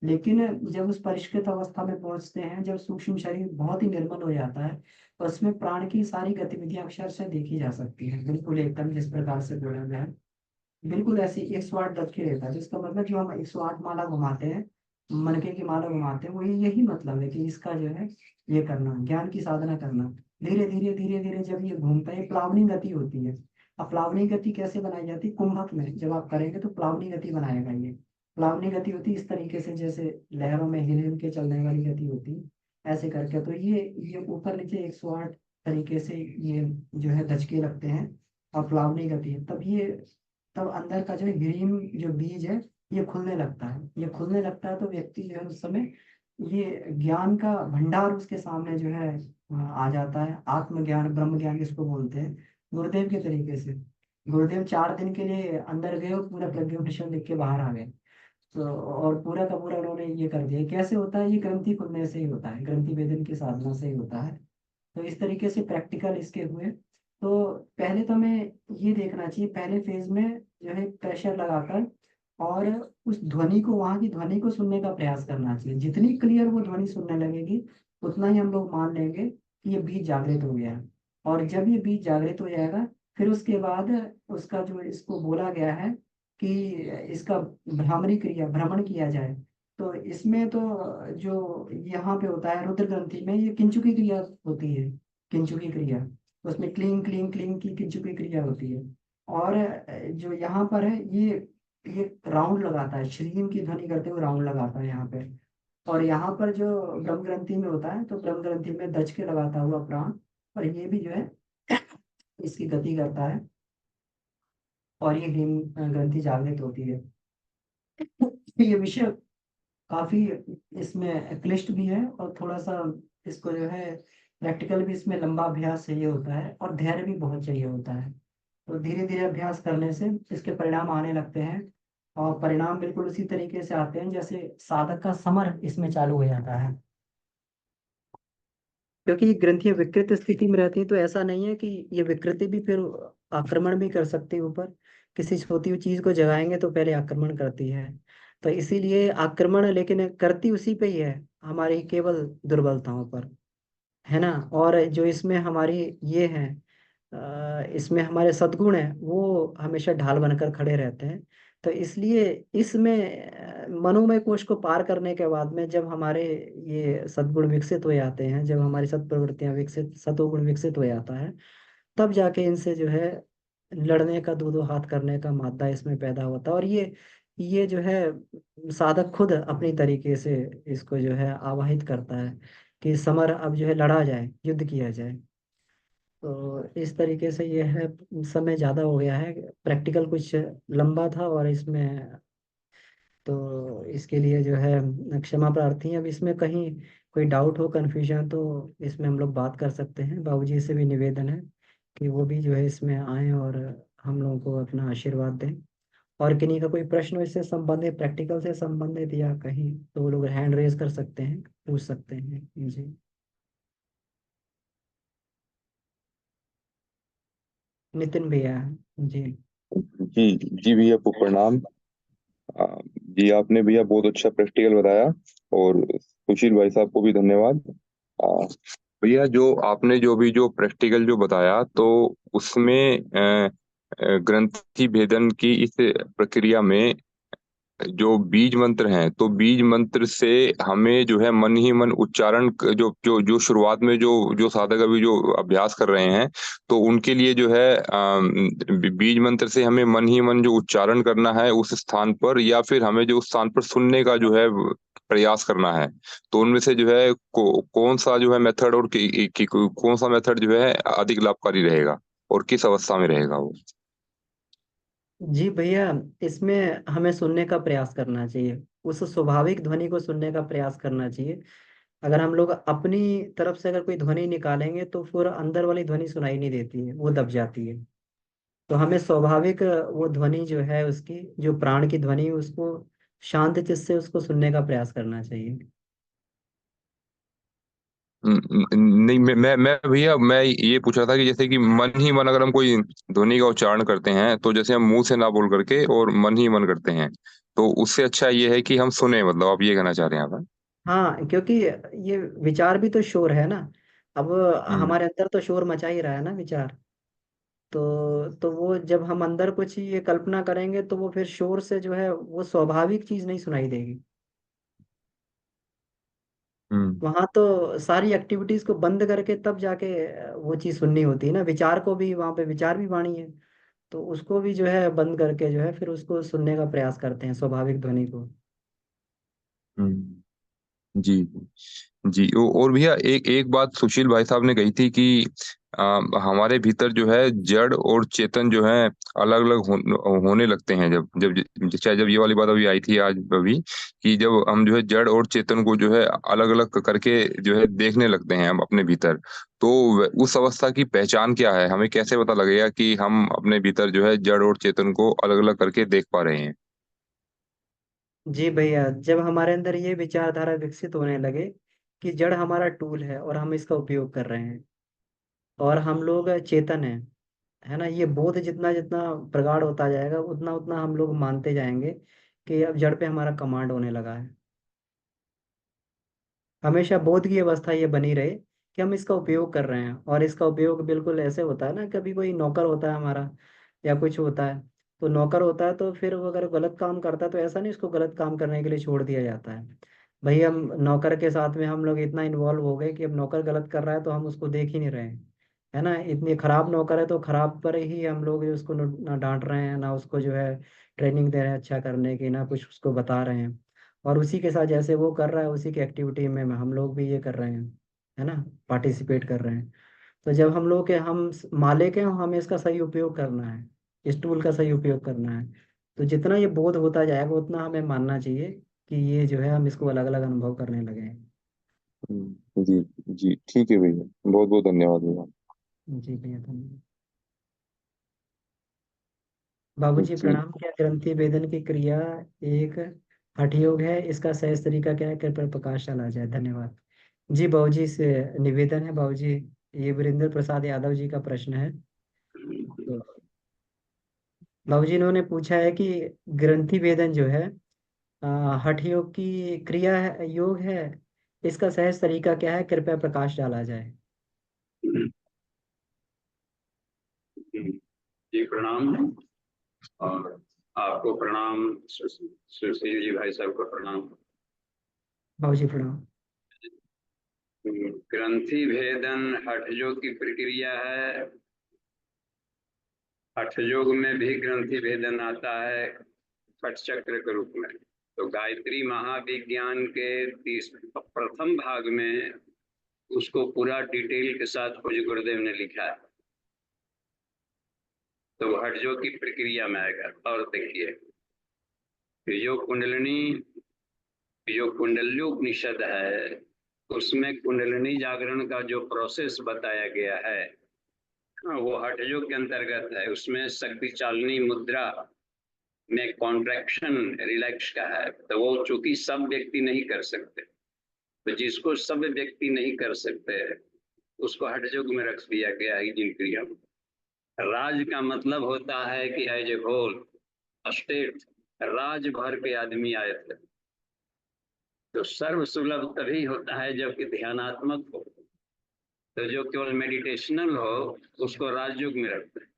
Speaker 2: लेकिन जब उस परिष्कृत अवस्था में पहुंचते हैं, जब सूक्ष्म शरीर बहुत ही निर्मल हो जाता है, तो उसमें प्राण की सारी गतिविधियां अक्षर से देखी जा सकती है, बिल्कुल एकदम जिस प्रकार से बोला गया है। बिल्कुल ऐसी 108 दबके रहता है, जिसका मतलब जो हम 108 माला घुमाते हैं, मनके की माला घुमाते हैं, वो यही मतलब है कि इसका जो है ये करना, ज्ञान की साधना करना। धीरे धीरे धीरे धीरे जब ये घूमता है, प्लावनी गति होती है। अब प्लावनी गति कैसे बनाई जाती है? कुंभक में जब आप करेंगे तो प्लावनी गति बनाएगा ये। प्लावनी गति होती है इस तरीके से, जैसे लहरों में हिल हिल के चलने वाली गति होती है, ऐसे करके। तो ये ऊपर नीचे 108 तरीके से ये जो है दचके लगते हैं, और प्लावनी गति है। तब अंदर का जो ग्रीन जो बीज है ये खुलने लगता है। ये खुलने लगता है तो व्यक्ति जो है उस समय ये ज्ञान का भंडार उसके सामने जो है आ जाता है। आत्मज्ञान, ब्रह्म ज्ञान जिसको बोलते हैं, गुरुदेव के तरीके से। गुरुदेव 4 दिन के लिए अंदर गए और पूरा प्रज्ञोपनिषद लिख के बाहर आ गए। तो और पूरा का पूरा उन्होंने ये कर दिया। कैसे होता है? ये ग्रंथि खुलने से ही होता है, ग्रंथि भेदन की साधना से ही होता है। तो इस तरीके से प्रैक्टिकल इसके हुए। तो पहले तो हमें ये देखना चाहिए, पहले फेज में जो है प्रेशर लगाकर और उस ध्वनि को, वहाँ की ध्वनि को सुनने का प्रयास करना चाहिए। जितनी क्लियर वो ध्वनि सुनने लगेगी, उतना ही हम लोग मान लेंगे कि ये बीज जागृत हो गया है। और जब ये बीज जागृत हो जाएगा, फिर उसके बाद उसका जो इसको बोला गया है कि इसका भ्रामरी क्रिया, भ्रमण किया जाए। तो इसमें तो जो यहाँ पे होता है रुद्र ग्रंथि में, ये किंचुकी क्रिया होती है। किंचुकी क्रिया, उसमें क्लीं क्लीं क्लीं की किंचुकी क्रिया होती है। और जो यहाँ पर है ये राउंड लगाता है, श्रीम की ध्वनि करते हुए राउंड लगाता है यहाँ पे। और यहाँ पर जो ब्रह्म ग्रंथि में होता है, तो ब्रह्म ग्रंथि में दज के लगाता हुआ प्राण, और ये भी जो है इसकी गति करता है, और ये हीम ग्रंथि जागृत होती है। ये विषय काफी इसमें क्लिष्ट भी है, और थोड़ा सा इसको जो है प्रैक्टिकल भी इसमें लंबा अभ्यास चाहिए होता है, और धैर्य भी बहुत चाहिए होता है। तो धीरे धीरे अभ्यास करने से इसके परिणाम आने लगते हैं, और परिणाम बिल्कुल उसी तरीके से आते हैं जैसे साधक का समर इसमें चालू हो जाता है। क्योंकि ये ग्रंथियां विकृत स्थिति में रहती है, तो ऐसा नहीं है कि ये विकृति भी फिर आक्रमण भी कर सकती है ऊपर। किसी सोती हुई चीज को जगाएंगे तो पहले आक्रमण करती है। तो इसीलिए आक्रमण लेकिन करती उसी पे ही है, हमारी केवल दुर्बलताओं पर, है ना। और जो इसमें हमारी ये है, इसमें हमारे सद्गुण है, वो हमेशा ढाल बनकर खड़े रहते हैं। तो इसलिए इसमें मनोमय कोश को पार करने के बाद में जब हमारे ये सद्गुण विकसित हो जाते हैं, जब हमारी सत्प्रवृत्तियां विकसित, सतोगुण विकसित हो जाता है, तब जाके इनसे जो है लड़ने का, दो दो हाथ करने का मादा इसमें पैदा होता है। और ये जो है साधक खुद अपनी तरीके से इसको जो है आवाहित करता है कि समर अब जो है लड़ा जाए, युद्ध किया जाए। तो इस तरीके से ये है, समय ज़्यादा हो गया है, प्रैक्टिकल कुछ लंबा था, और इसमें तो इसके लिए जो है क्षमा प्रार्थी हैं। अब इसमें कहीं कोई डाउट हो, कन्फ्यूजन, तो इसमें हम लोग बात कर सकते हैं। बाबूजी से भी निवेदन है कि वो भी जो है इसमें आएं और हम लोगों को अपना आशीर्वाद दें। और किन्हीं का कोई प्रश्न हो इससे संबंधित, प्रैक्टिकल से संबंधित या कहीं, तो वो लोग हैंड रेज कर सकते हैं, पूछ सकते हैं जी। नितिन भैया जी।
Speaker 3: जी जी भैया को प्रणाम। आ, जी आपने भैया बहुत अच्छा प्रैक्टिकल बताया, और सुशील भाई साहब को भी धन्यवाद। आ, भैया जो आपने जो भी जो प्रैक्टिकल जो बताया, तो उसमें ग्रंथि भेदन की इस प्रक्रिया में जो बीज मंत्र हैं, तो बीज मंत्र से हमें जो है मन ही मन उच्चारण जो जो जो शुरुआत में जो जो साधक अभी जो अभ्यास कर रहे हैं, तो उनके लिए जो है बीज मंत्र से हमें मन ही मन जो उच्चारण करना है उस स्थान पर, या फिर हमें जो उस स्थान पर सुनने का जो है प्रयास करना है। तो उनमें से जो है कौन सा जो है मेथड, और कौन सा मेथड जो है अधिक लाभकारी रहेगा, और किस अवस्था में रहेगा वो?
Speaker 2: जी भैया, इसमें हमें सुनने का प्रयास करना चाहिए, उस स्वाभाविक ध्वनि को सुनने का प्रयास करना चाहिए। अगर हम लोग अपनी तरफ से अगर कोई ध्वनि निकालेंगे तो फिर अंदर वाली ध्वनि सुनाई नहीं देती है, वो दब जाती है। तो हमें स्वाभाविक वो ध्वनि जो है उसकी, जो प्राण की ध्वनि, उसको शांत चित्त से उसको सुनने का प्रयास करना चाहिए।
Speaker 3: नहीं, मैं भैया मैं ये पूछ रहा था कि जैसे कि मन ही मन अगर हम कोई ध्वनि का उच्चारण करते हैं तो जैसे हम मुंह से ना बोल करके और मन ही मन करते हैं, तो उससे अच्छा ये है कि हम सुने, मतलब आप ये कहना चाह रहे हैं आप?
Speaker 2: हाँ, क्योंकि ये विचार भी तो शोर है ना। अब
Speaker 3: हम्म
Speaker 2: हमारे अंदर तो शोर मचा ही रहा है ना विचार। तो वो जब हम अंदर कुछ ये कल्पना करेंगे तो वो फिर शोर से जो है वो स्वाभाविक चीज नहीं सुनाई देगी।
Speaker 3: हम्म
Speaker 2: वहां तो सारी एक्टिविटीज को बंद करके तब जाके वो चीज सुननी होती है ना। विचार को भी, वहां पे विचार भी वाणी है, तो उसको भी जो है बंद करके जो है फिर उसको सुनने का प्रयास करते हैं, स्वाभाविक ध्वनि को।
Speaker 3: हम्म। जी जी। और भैया एक एक बात सुशील भाई साहब ने कही थी कि हमारे भीतर जो है जड़ और चेतन जो है अलग अलग होने लगते हैं, जब जब चाहे जब ये वाली बात अभी आई थी आज अभी, कि जब हम जो है जड़ और चेतन को जो है अलग अलग करके जो है देखने लगते हैं हम अपने भीतर, तो उस अवस्था की पहचान क्या है? हमें कैसे पता लगेगा कि हम अपने भीतर जो है जड़ और चेतन को अलग अलग करके देख पा रहे हैं?
Speaker 2: जी भैया, जब हमारे अंदर ये विचारधारा विकसित होने लगे कि जड़ हमारा टूल है और हम इसका उपयोग कर रहे हैं, और हम लोग चेतन हैं, है ना, ये बोध जितना जितना प्रगाढ़ होता जाएगा उतना उतना हम लोग मानते जाएंगे कि अब जड़ पे हमारा कमांड होने लगा है। हमेशा बोध की अवस्था ये बनी रहे कि हम इसका उपयोग कर रहे हैं। और इसका उपयोग बिल्कुल ऐसे होता है ना, कभी कोई नौकर होता है हमारा या कुछ होता है, तो नौकर होता है तो फिर वो अगर गलत काम करता है तो ऐसा नहीं उसको गलत काम करने के लिए छोड़ दिया जाता है। भाई हम नौकर के साथ में हम लोग इतना इन्वॉल्व हो गए कि अब नौकर गलत कर रहा है तो हम उसको देख ही नहीं रहे हैं, है ना। इतनी खराब नौकर है तो खराब पर ही हम लोग उसको ना डांट रहे हैं, ना उसको जो है ट्रेनिंग दे रहे हैं अच्छा करने की, ना कुछ उसको बता रहे हैं। और उसी के साथ जैसे वो कर रहा है उसी की एक्टिविटी में हम लोग भी ये कर रहे हैं, है ना, पार्टिसिपेट कर रहे हैं। तो जब हम लोग के हम मालिक हैं, हमें इसका सही उपयोग करना है, इस टूल का सही उपयोग करना है। तो जितना ये बोध होता जाएगा उतना हमें मानना चाहिए कि ये जो है हम इसको अलग अलग अनुभव करने लगे हैं।
Speaker 3: जी जी, ठीक है भैया, बहुत बहुत धन्यवाद भैया।
Speaker 2: जी भैया, धन्यवाद। बाबूजी
Speaker 3: जी
Speaker 2: प्रणाम। क्या ग्रंथि भेदन की क्रिया एक हठ योग है, इसका सहज तरीका क्या है, कृपया प्रकाश डाला जाए, धन्यवाद। जी बाबूजी से निवेदन है बाबूजी, ये वीरेंद्र प्रसाद यादव जी का प्रश्न है। तो बाबूजी इन्होंने पूछा है कि ग्रंथि भेदन जो है हठ योग की क्रिया है, योग है, इसका सहज तरीका क्या है, कृपया प्रकाश डाला जाए।
Speaker 4: जी प्रणाम। और आपको प्रणाम, सुशील जी भाई साहब को प्रणाम।
Speaker 2: बाबूजी प्रणाम।
Speaker 4: ग्रंथि भेदन हठ योग की प्रक्रिया है। हठ योग में भी ग्रंथि भेदन आता है खट चक्र के रूप में। तो गायत्री महाविज्ञान के प्रथम भाग में उसको पूरा डिटेल के साथ पूज्य गुरुदेव ने लिखा है। तो हठ योग की प्रक्रिया में आएगा। और देखिए, योग कुंडलिनी, जो कुंडल्योपनिषद है उसमें कुंडलिनी जागरण का जो प्रोसेस बताया गया है वो हठ योग के अंतर्गत है। उसमें शक्ति चालनी मुद्रा में कॉन्ट्रैक्शन रिलैक्स का है। तो वो चूंकि सब व्यक्ति नहीं कर सकते, तो जिसको सब व्यक्ति नहीं कर सकते उसको हठ योग में रख दिया गया है जिन क्रिया में। राज का मतलब होता है कि एज ए होल स्टेट, राज भर के आदमी आए थे। तो सर्व सुलभ तभी होता है जबकि ध्यानात्मक हो। तो जो केवल मेडिटेशनल हो उसको राजयोग में रखते हैं।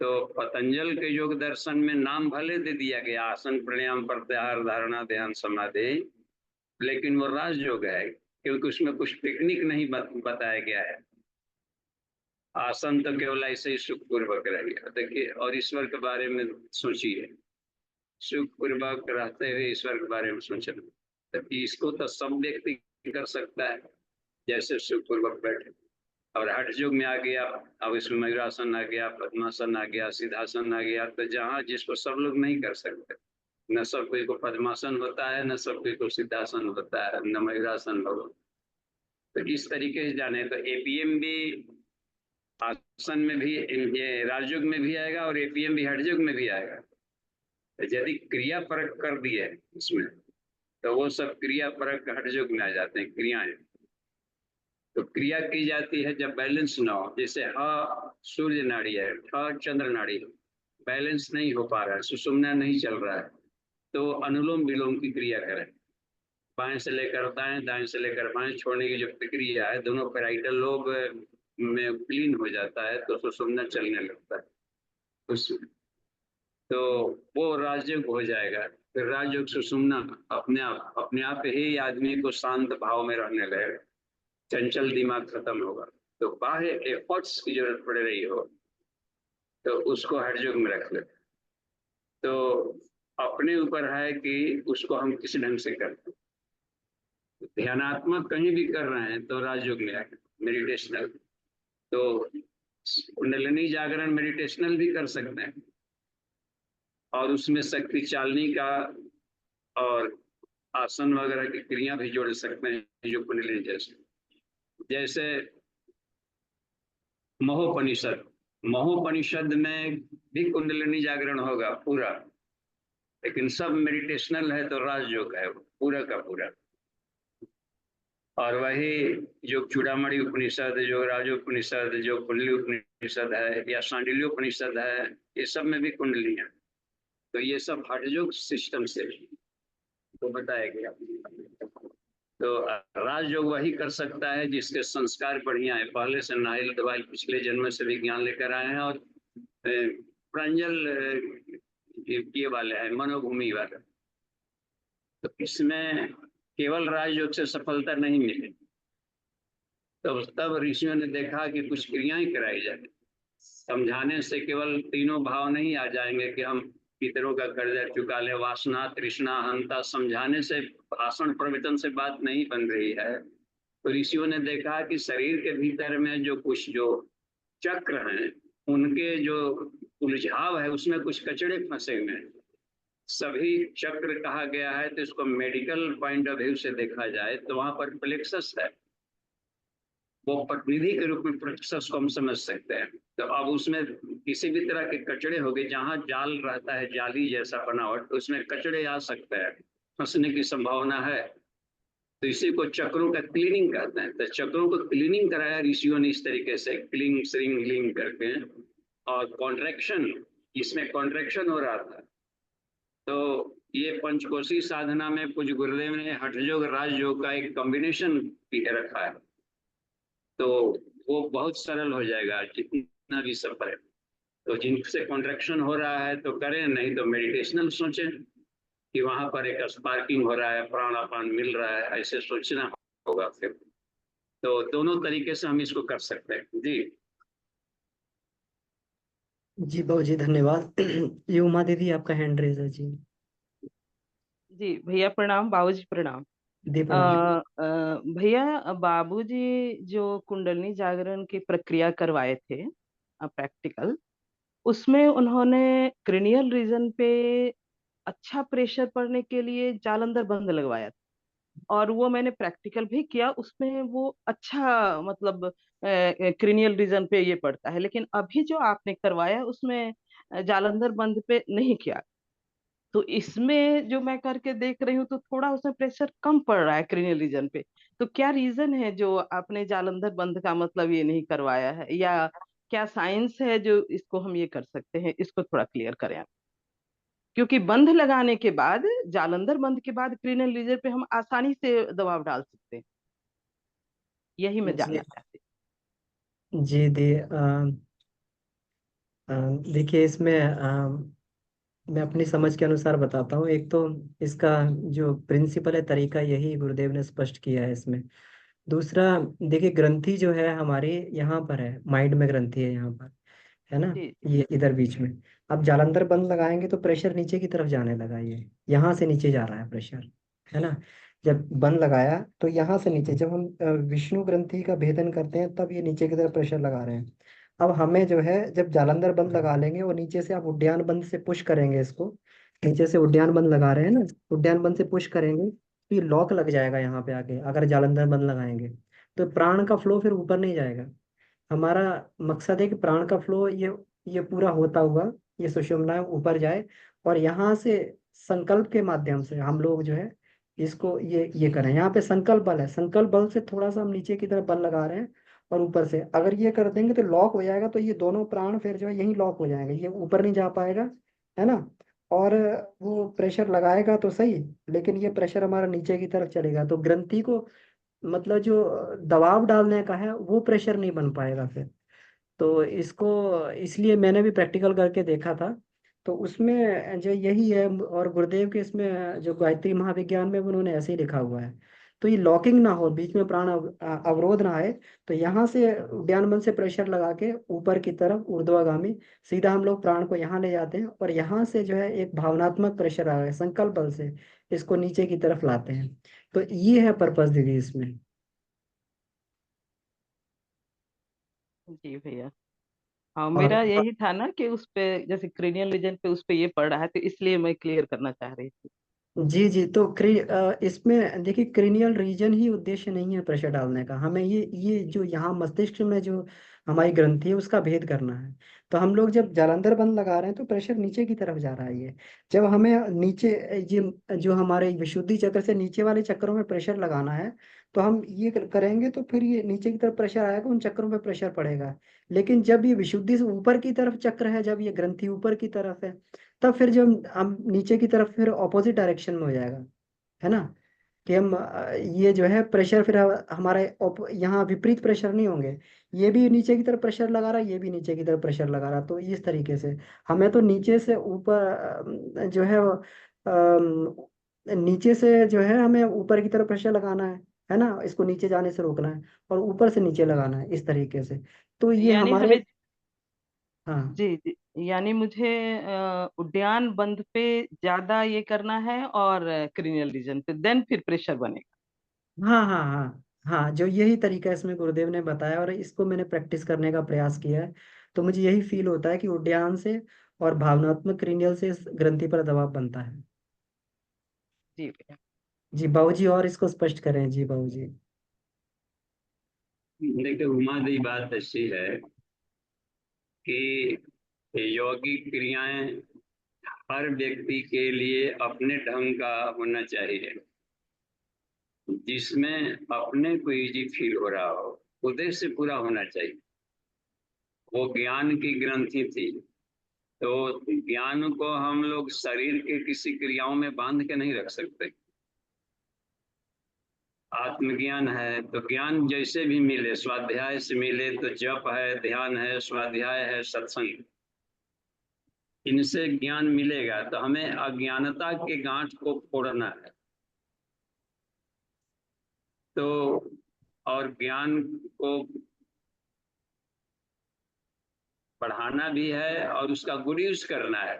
Speaker 4: तो पतंजल के योग दर्शन में नाम भले दे दिया गया आसन प्राणायाम प्रत्याहार धारणा ध्यान समाधि, लेकिन वो राजयोग है क्योंकि उसमें कुछ टेक्निक नहीं बताया गया है। आसन तो केवल ऐसे ही सुखपूर्वक रहेगा। देखिए, और ईश्वर के बारे में सोचिए, सुखपूर्वक रहते हुए ईश्वर के बारे में सोचना, तो इसको तो सब व्यक्ति कर सकता है जैसे सुखपूर्वक बैठे। और हठ योग में आ गया, अब इसमें मयूरासन आ गया, पद्मासन आ गया, सिद्धासन आ गया, तो जहाँ जिसको सब लोग नहीं कर सकते न सब कोई को पद्मासन होता है, न सब कोई को सिद्धासन होता है, न मयूरासन हो। तो इस तरीके से जाने तो एपीएम भी आसन में भी, ये राजयोग में भी आएगा और एपीएम भी हठयोग में भी आएगा। तो यदि क्रिया परक कर दिए उसमें, तो वो सब क्रिया परक हठयोग में आ जाते हैं क्रियाएं। तो क्रिया की जाती है जब बैलेंस ना हो, जैसे ह सूर्य नाड़ी है, ठ चंद्र नाड़ी, बैलेंस नहीं हो पा रहा है, सुषुम्ना नहीं चल रहा है, तो अनुलोम विलोम की क्रिया करें। बाएं से लेकर दाएं, दाएं से लेकर बाएं छोड़ने की जो प्रक्रिया है, दोनों पैराइटल लोब में विलीन हो जाता है, तो सुषुम्ना चलने लगता है उसमें, तो वो राजयोग हो जाएगा। फिर राजयोग सुषुम्ना अपने आप ही आदमी को शांत भाव में रहने लगेगा, चंचल दिमाग खत्म होगा। तो बाह्य एफर्ट्स की जरूरत पड़ रही हो तो उसको हठयोग में रख ले। तो अपने ऊपर है कि उसको हम किस ढंग से करते हैं। ध्यानात्मक कहीं भी कर रहे हैं तो राजयोग में आएगा, मेडिटेशनल। तो कुंडलिनी जागरण मेडिटेशनल भी कर सकते हैं, और उसमें शक्ति चालनी का और आसन वगैरह की क्रिया भी जोड़ सकते हैं, जो कुंडलिनी जैसे महोपनिषद में भी कुंडलिनी जागरण होगा पूरा, लेकिन सब मेडिटेशनल है, तो राजयोग है पूरा का पूरा। और वही जो चूड़ामणि उपनिषद, जो राजोपनिषद, जो कुंडली उपनिषद है या सांडिल्य उपनिषद है, ये सब में भी कुंडली है। तो ये सब हठयोग सिस्टम से तो बताया गया। तो राजयोग वही कर सकता है जिसके संस्कार बढ़िया है, पहले से नाइल दवाई पिछले जन्म से भी ज्ञान लेकर आए हैं, और प्रांजल ये वाले हैं, मनोभूमि वाले। तो इसमें केवल राजयोग से सफलता नहीं मिली, तो तब ऋषियों ने देखा कि कुछ क्रियाएं कराई जाए। समझाने से केवल तीनों भाव नहीं आ जाएंगे कि हम पितरों का कर्जा चुका ले, वासना तृष्णा अहंता, समझाने से, भाषण प्रवचन से बात नहीं बन रही है। तो ऋषियों ने देखा कि शरीर के भीतर में जो कुछ जो चक्र हैं, उनके जो उलझाव है, उसमें कुछ कचड़े फंसे हुए हैं। सभी चक्र कहा गया है, तो इसको मेडिकल पॉइंट ऑफ व्यू से देखा जाए तो वहां पर प्लेक्सस है, वो प्रतिनिधि के रूप में प्लेक्सस को हम समझ सकते हैं। तो अब उसमें किसी भी तरह के कचड़े हो गए, जहां जाल रहता है, जाली जैसा बनावट, उसमें कचड़े आ सकते हैं, फंसने की संभावना है। तो इसी को चक्रों का क्लीनिंग कहते हैं। तो चक्रों को क्लीनिंग कराया ऋषियों ने इस तरीके से, क्लीन श्रिंग लिंग करके। और कॉन्ट्रैक्शन, इसमें कॉन्ट्रैक्शन हो रहा था, तो ये पंचकोशी साधना में कुछ गुरुदेव ने हठयोग राजयोग का एक कॉम्बिनेशन रखा है, तो वो बहुत सरल हो जाएगा जितना भी सफर है। तो जिनसे कॉन्ट्रैक्शन हो रहा है तो करें, नहीं तो मेडिटेशनल सोचें कि वहां पर एक स्पार्किंग हो रहा है, प्राणापान मिल रहा है, ऐसे सोचना होगा फिर। तो दोनों तरीके से हम इसको कर सकते हैं। जी
Speaker 2: जी बाबू जी धन्यवाद। ये उमा दीदी आपका हैंड रेज है जी।
Speaker 5: जी भैया प्रणाम, बाबूजी प्रणाम।
Speaker 2: दी प्रणाम।
Speaker 5: भैया बाबूजी जो कुंडलिनी जागरण की प्रक्रिया करवाए थे प्रैक्टिकल, उसमें उन्होंने क्रेनियल रीजन पे अच्छा प्रेशर पड़ने के लिए जालंधर बंद लगवाया था, और वो मैंने प्रैक्टिकल भी किया, उसमें वो अच्छा मतलब क्रेनियल रीजन पे ये पड़ता है। लेकिन अभी जो आपने करवाया उसमें जालंधर बंद पे नहीं किया। तो इसमें जो मैं करके देख रही हूँ तो थोड़ा उसमें प्रेशर कम पड़ रहा है क्रेनियल रीजन पे। तो क्या रीजन है जो आपने जालंधर बंद का मतलब ये नहीं करवाया है, या क्या साइंस है जो इसको हम ये कर सकते हैं, इसको थोड़ा क्लियर करें आप। क्योंकि बंध लगाने के बाद, जालंधर बंद के बाद क्रेनियल रीजन पे हम आसानी से दबाव डाल सकते हैं, यही मैं
Speaker 2: जी
Speaker 5: जानना चाहती
Speaker 2: जी दी देखिए इसमें मैं अपनी समझ के अनुसार बताता हूँ। एक तो इसका जो प्रिंसिपल है, तरीका, यही गुरुदेव ने स्पष्ट किया है इसमें। दूसरा, देखिए ग्रंथि जो है हमारी यहाँ पर है, माइंड में ग्रंथि है यहाँ पर, है ना,
Speaker 5: जी।
Speaker 2: ये इधर बीच में। अब जालंधर बंद लगाएंगे तो प्रेशर नीचे की तरफ जाने लगा, ये यहाँ से नीचे जा रहा है प्रेशर, है ना। जब बंद लगाया तो यहाँ से नीचे, जब हम विष्णु ग्रंथि का भेदन करते हैं तब ये नीचे की तरफ प्रेशर लगा रहे हैं। अब हमें जो है, जब जालंधर बंद लगा लेंगे और नीचे से आप उद्यान बंद से पुश करेंगे इसको, नीचे से उद्यान बंद लगा रहे हैं ना, उद्यान बंद से पुश करेंगे तो ये लॉक लग जाएगा यहाँ पे आके, अगर जालंधर बंद लगाएंगे तो प्राण का फ्लो फिर ऊपर नहीं जाएगा। हमारा मकसद है कि प्राण का फ्लो ये पूरा होता हुआ ये सुषुम्ना ऊपर जाए, और यहाँ से संकल्प के माध्यम से हम लोग जो है इसको ये करें। यहाँ पे संकल्प बल है, संकल्प बल से थोड़ा सा हम नीचे की तरफ बल लगा रहे हैं, और ऊपर से अगर ये कर देंगे तो लॉक हो जाएगा, तो ये दोनों प्राण फिर जो है यहीं लॉक हो जाएंगे, ये ऊपर नहीं जा पाएगा, है ना। और वो प्रेशर लगाएगा तो सही, लेकिन ये प्रेशर हमारा नीचे की तरफ चलेगा, तो ग्रंथि को मतलब जो दबाव डालने का है वो प्रेशर नहीं बन पाएगा फिर। तो इसको इसलिए मैंने भी प्रैक्टिकल करके देखा था, तो उसमें जो यही है, और गुरुदेव के इसमें जो गायत्री महाविज्ञान में भी उन्होंने ऐसे ही लिखा हुआ है। तो ये लॉकिंग ना हो, बीच में प्राण अवरोध ना आए, तो यहाँ से उद्यान बल से प्रेशर लगा के ऊपर की तरफ ऊर्ध्वगामी सीधा हम लोग प्राण को यहाँ ले जाते हैं, और यहाँ से जो है एक भावनात्मक प्रेशर आ गया संकल्प बल से इसको नीचे की तरफ लाते हैं। तो ये है पर्पस दीदी इसमें।
Speaker 5: जी भैया। हाँ,
Speaker 2: और
Speaker 5: मेरा यही था ना कि उस पे जैसे क्रेनियल रीजन पे उस पे ये पड़ रहा है, तो इसलिए मैं क्लियर करना चाह रही थी।
Speaker 2: जी जी, तो इसमें देखिए क्रेनियल रीजन ही उद्देश्य नहीं है प्रेशर डालने का, हमें ये जो यहाँ मस्तिष्क में जो हमारी ग्रंथि है उसका भेद करना है। तो हम लोग जब जालंधर बंद लगा रहे हैं तो प्रेशर नीचे की तरफ जा रहा है, ये जब हमें नीचे ये जो हमारे विशुद्धि चक्र से नीचे वाले चक्रों में प्रेशर लगाना है, तो हम ये करेंगे तो फिर ये नीचे की तरफ प्रेशर आएगा, उन चक्रों पे प्रेशर पड़ेगा। लेकिन जब ये विशुद्धि से ऊपर की तरफ चक्र है, जब ये ग्रंथि ऊपर की तरफ है, तब फिर जो हम नीचे की तरफ फिर ऑपोजिट डायरेक्शन में हो जाएगा, है ना। कि हम ये जो है प्रेशर फिर हमारे यहाँ विपरीत प्रेशर नहीं होंगे, ये भी नीचे की तरफ प्रेशर लगा रहा है, ये भी नीचे की तरफ प्रेशर लगा रहा है, तो इस तरीके से हमें तो नीचे से ऊपर जो है नीचे से जो है हमें ऊपर की तरफ प्रेशर लगाना है ना, इसको नीचे जाने से रोकना है, और ऊपर से नीचे लगाना है इस तरीके से। तो ये
Speaker 5: यानी
Speaker 2: हमारे,
Speaker 5: हमें,
Speaker 2: हाँ
Speaker 5: जी जी, यानी मुझे उद्यान बंद पे ज्यादा ये करना है और क्रिमिनल रीजन पे देन फिर प्रेशर बनेगा।
Speaker 2: हाँ हाँ हाँ हाँ, जो यही तरीका इसमें गुरुदेव ने बताया और इसको मैंने प्रैक्टिस करने का प्रयास किया है, तो मुझे यही फील होता है कि उड्डयन से और भावनात्मक क्रिनियल से इस ग्रंथि पर दबाव बनता है।
Speaker 5: जी भैया।
Speaker 2: जी बाबूजी, और इसको स्पष्ट करें जी बाबूजी।
Speaker 4: देखिए उमा दी बात ऐसी है कि यौगिक क्रियाएं हर व्यक्ति के लिए अपने ढंग का होना चाहिए, जिसमें अपने को इजी फील हो रहा हो, उद्देश्य पूरा होना चाहिए। वो ज्ञान की ग्रंथि थी, तो ज्ञान को हम लोग शरीर के किसी क्रियाओं में बांध के नहीं रख सकते। आत्मज्ञान है तो ज्ञान जैसे भी मिले, स्वाध्याय से मिले तो जप है, ध्यान है, स्वाध्याय है, सत्संग, इनसे ज्ञान मिलेगा। तो हमें अज्ञानता के गांठ को फोड़ना है, तो और ज्ञान को बढ़ाना भी है और उसका गुण यूज करना है,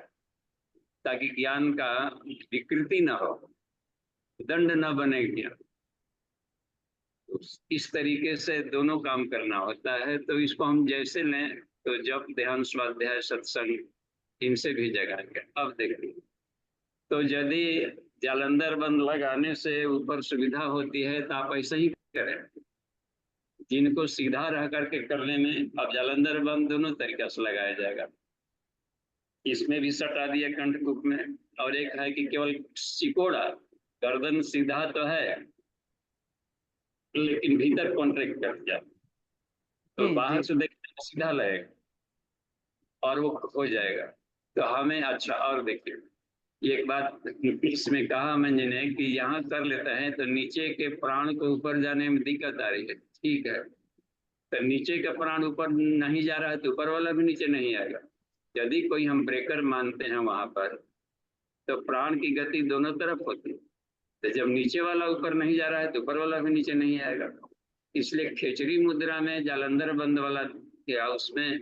Speaker 4: ताकि ज्ञान का विकृति न हो, दंड न बने ज्ञान। तो इस तरीके से दोनों काम करना होता है। तो इसको हम जैसे लें, तो जप, ध्यान, स्वाध्याय, सत्संग, इनसे भी जगाएंगे। अब देखिए, तो यदि जालंधर बंद लगाने से ऊपर सुविधा होती है तो आप ऐसे ही करें। जिनको सीधा रह करके करने में, अब जालंधर बंद दोनों तरीके से लगाया जाएगा, इसमें भी सटा दिया कंठकूप में, और एक है कि केवल सिकोड़ा, गर्दन सीधा तो है लेकिन भीतर कॉन्ट्रैक्ट कर दिया, तो
Speaker 5: जी
Speaker 4: बाहर
Speaker 5: जी।
Speaker 4: से देखने सीधा लगेगा और वो हो जाएगा। तो हमें अच्छा, और देखिए एक बात इसमें कहा मैंने कि यहाँ कर लेते हैं तो नीचे के प्राण को ऊपर जाने में दिक्कत आ रही है, ठीक है। तो नीचे का प्राण ऊपर नहीं जा रहा है तो ऊपर वाला भी नीचे नहीं आएगा। यदि कोई हम ब्रेकर मानते हैं वहां पर, तो प्राण की गति दोनों तरफ होती है, तो जब नीचे वाला ऊपर नहीं जा रहा है तो ऊपर वाला भी नीचे नहीं आएगा। इसलिए खेचरी मुद्रा में जालंधर बंद वाला क्या, उसमें